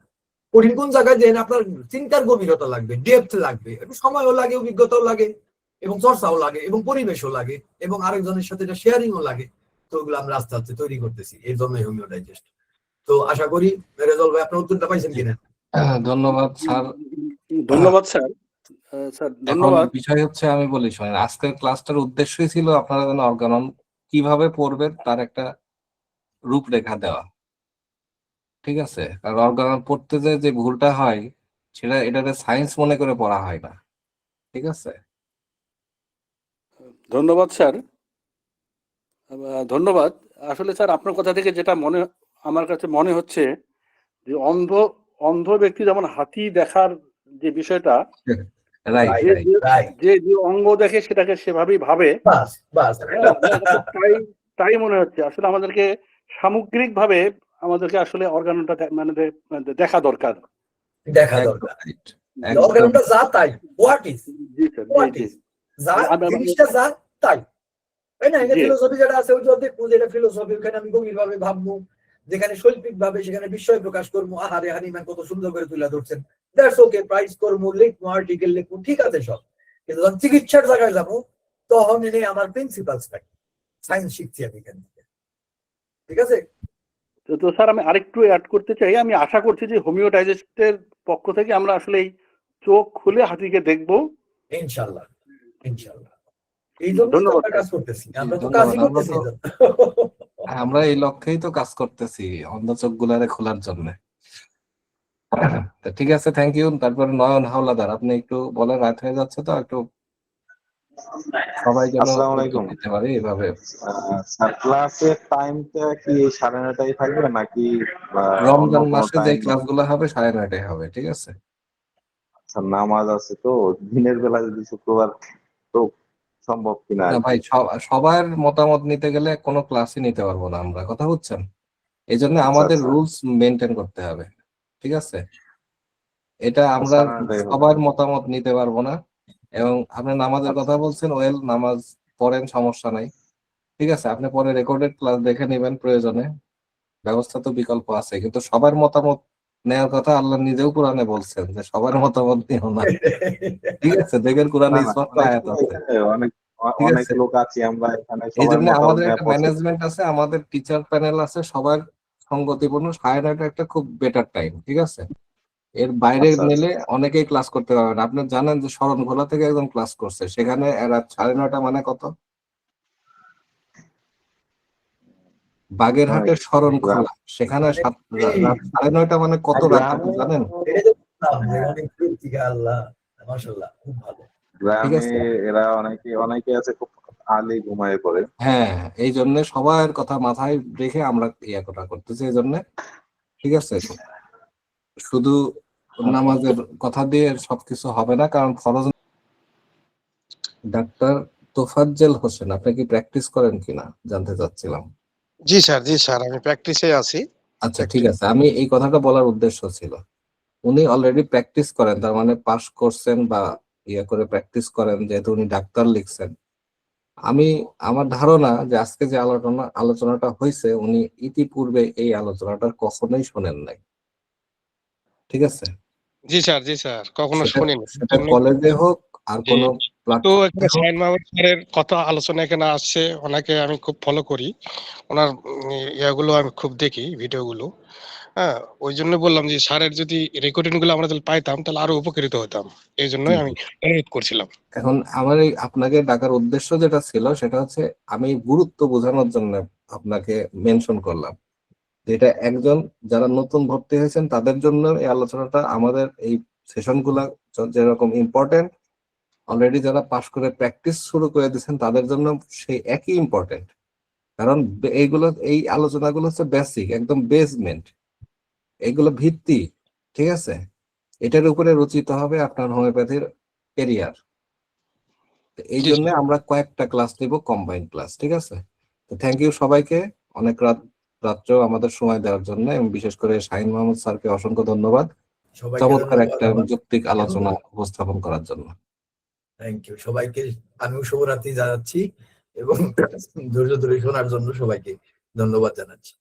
কঠিন কোন জায়গায় যেন আপনার চিন্তার গভীরতা লাগবে, ডেপথ লাগবে, একটু সময়ও লাগে, অভিজ্ঞতাও লাগে, এবং চর্চাও লাগে, এবং পরিবেশও লাগে, এবং আরেকজনের সাথে এটা শেয়ারিংও লাগে। তো ওগুলো আমরা আস্তে আস্তে তৈরি করতেছি, এর জন্যই হোমিও ডাইজেস্ট। তো আশা করি রেজাল্ট ভাই আপনার উত্তরটা পাইছেন কিনা। ধন্যবাদ স্যার। ধন্যবাদ স্যার। স্যার ধন্যবাদ। বিষয় হচ্ছে, আমি বলি শোনেন, আজকের ক্লাসটার উদ্দেশ্যই ছিল আপনারা যেন অর্গানন কিভাবে পড়বেন তার একটা রূপরেখা দেওয়া। ঠিক আছে? কারণ অর্গানন পড়তে যে ভুলটা হয়, এটাতে সায়েন্স মনে করে পড়া হয় না। ঠিক আছে? ধন্যবাদ স্যার, ধন্যবাদ। আসলে স্যার আপনার কথা থেকে যেটা আমার কাছে মনে হচ্ছে যে অন্ধ ব্যক্তি যেমন হাতি দেখার যে বিষয়টা, যে অঙ্গ দেখে সেটাকে সেভাবেই ভাবে, তাই মনে হচ্ছে। আসলে আমাদেরকে সামগ্রিক ভাবে আমাদেরকে আসলে অর্গানটা মানে দেখা দরকার। দেখা একদম দরকার। right, একদম অর্গাননটা যা তাই, what is, G sir, what G is, যা জিনিসটা যা তাই, তাই না? এটা জি। ফিলোসফি যেটা আছে ওইটা দেখবো, যেটা ফিলোসফি ওখানে আমি গভীর ভাবে ভাববো, যেখানে শৈল্পিক ভাবে সেখানে বিস্ময় প্রকাশ করবো, আহারে হানিম্যান কত সুন্দর করে তুলে ধরছেন, দ্যাটস ওকে, প্রাইজ করবো, লিখবো, আর্টিকেল লিখবো, ঠিক আছে সব। কিন্তু যখন চিকিৎসার জায়গায় যাবো তখন এনে আমার প্রিন্সিপালস থাকে, সায়েন্স শিখছি আমি এখান থেকে, ঠিক আছে? তো স্যার আমি আরেকটু অ্যাড করতে চাই, আমি আশা করছি যে হোমিও ডাইজেস্টের পক্ষ থেকে আমরা আসলে এই চোখ খুলে হাতিকে দেখবো। ইনশাল্লাহ, ইনশাল্লাহ। এই জন্য ধন্যবাদ আমরা কাজ করতেছি, আমরা তো ধন্যবাদ। কাজই আমরা করতেছি তো- এই জন্য। আমরা এই লক্ষ্যেই তো কাজ করতেছি, অন্ধ চোখ গুলারে খোলার জন্য। ঠিক আছে, থ্যাংক ইউ। তারপরে নয়ন হাওলাদার, আপনি একটু বলেন, রাত হয়ে যাচ্ছে তো, একটু সবাই যেন আসসালামু উত্তর আলাইকুম। দিতে পারে এভাবে। স্যার ক্লাসের টাইমটা কি 9:30টাই থাকবে নাকি অন্য রমজান কোনো মাসে যে টাইম? ক্লাসগুলো হবে 9:30 হবে, ঠিক আছে? স্যার নামাজ আছে তো দিনের বেলা, যদি শুক্রবার তো সম্ভব কিনা আর না কি। ভাই, সবার মতামত নিতে গেলে কোনো ক্লাসই নিতে পারবো না আমরা, কথা বুঝছেন? এই জন্য আমাদের আচ্ছা। রুলস মেনটেন করতে হবে, ঠিক আছে? এটা আমরা 9:30টাই হবে। সবার মতামত নিতে পারবো না। এবং আপনি নামাজের কথা বলছেন, ওয়েল, নামাজ পড়েন, সমস্যা নাই, ঠিক আছে? আপনি পরে রেকর্ডেড ক্লাস দেখে নেবেন প্রয়োজনে, ব্যবস্থা তো বিকল্প আছে। কিন্তু সবার মতামত নেওয়ার কথা আল্লাহ নিজেও কোরআনে বলছেন যে সবার মতামত নিও না, ঠিক আছে? দেখেন কোরআনে না, না, স্পষ্ট অনেক আয়াত আছে, অনেক ঠিক অনেক আছে? লোক আছি আমরা এখানে, এই সবার জন্য মতামত আমাদের নেওয়া একটা পছন্দ। ম্যানেজমেন্ট আছে, আমাদের টিচার প্যানেল আছে, সবার সঙ্গতিপূর্ণ। 9:30 একটা খুব বেটার টাইম, ঠিক আছে? এর বাইরে আচ্ছা, নিলে অনেকেই ক্লাস করতে পারবেন। আপনি জানেন যে শরণখোলা থেকে একজন ক্লাস করছে, সেখানে রাত 9:30 মানে কত? বাগেরহাটের শরণখোলা, সেখানে রাত 9:30 মানে কত রাত, আপনি জানেন? এটা তো বুঝলাম যে অনেক দূর থেকে, আল্লাহ মাশাআল্লাহ, খুব ভালো। গ্রামে আছে। এরা অনেকে আছে খুব আর্লি ঘুমায় পড়ে। হ্যাঁ, এই জন্য সবার কথা মাথায় রেখে আমরা করা করতেছি, এই জন্য, ঠিক আছে? শুধু নামাজের কথা দিয়ে সবকিছু হবে না, কারণ ফরজ। ডাক্তার তোফাজ্জল হোসেন, আপনি কি প্র্যাকটিস করেন কিনা জানতে চাচ্ছিলাম। জি স্যার, আমি প্র্যাকটিসে আছি। আচ্ছা, ঠিক আছে, আমি এই কথাটা বলার উদ্দেশ্য ছিল, উনি অলরেডি প্র্যাকটিস করেন, তার মানে পাস করছেন বা করে প্র্যাকটিস করেন, যেহেতু উনি ডাক্তার লিখছেন। আমার ধারণা যে আজকে যে আলোচনাটা হয়েছে, উনি ইতিপূর্বে এই আলোচনাটা কখনোই শোনেন নাই, ঠিক আছে? জি স্যার, কখনো শুনিনি। সেটা কলেজে হোক আর জি। কোনো তো এখানে শাহিন মাহমুদ স্যারের কথা আলোচনা এখানে আসছে, ওনাকে আমি খুব ফলো করি, ওনার ইয়াগুলো আমি খুব দেখি, ভিডিওগুলো। হ্যাঁ, ওই জন্য বললাম যে স্যারের যদি রেকর্ডিং গুলো আমরা যদি পাইতাম তাহলে আরো উপকৃত হতাম, এই জন্যই আমি অনুরোধ করছিলাম। এখন আমার আপনাকে ডাকার উদ্দেশ্য যেটা ছিল সেটা হচ্ছে, আমি গুরুত্ব বোঝানোর জন্য আপনাকে মেনশন করলাম, যেটা একজন যারা নতুন ভর্তি হয়েছেন তাদের জন্য এই আলোচনাটা, আমাদের এই সেশন গুলা যেরকম ইম্পর্টেন্ট, অলরেডি যারা পাশ করে প্র্যাকটিস শুরু করে দিচ্ছেন তাদের জন্য সেই একই ইম্পর্টেন্ট। কারণ এই আলোচনাগুলো হচ্ছে বেসিক, একদম বেসমেন্ট, এগুলো ভিত্তি, ঠিক আছে? এটার উপরে রচিত হবে আপনার হোমিওপ্যাথির কেরিয়ার। এই জন্য আমরা কয়েকটা ক্লাস নিব, কম্বাইন্ড ক্লাস, ঠিক আছে? তো থ্যাংক ইউ সবাইকে, অনেক রাত্রেও আমাদের সময় দেওয়ার জন্য, এবং বিশেষ করে শাহিন মাহমুদ স্যারকে অসংখ্য ধন্যবাদ, চমৎকার একটা যৌক্তিক আলোচনা উপস্থাপন করার জন্য। থ্যাংক ইউ সবাইকে, আমিও শুভরাত্রি জানাচ্ছি এবং ধৈর্য ধরে শোনার জন্য সবাইকে ধন্যবাদ জানাচ্ছি।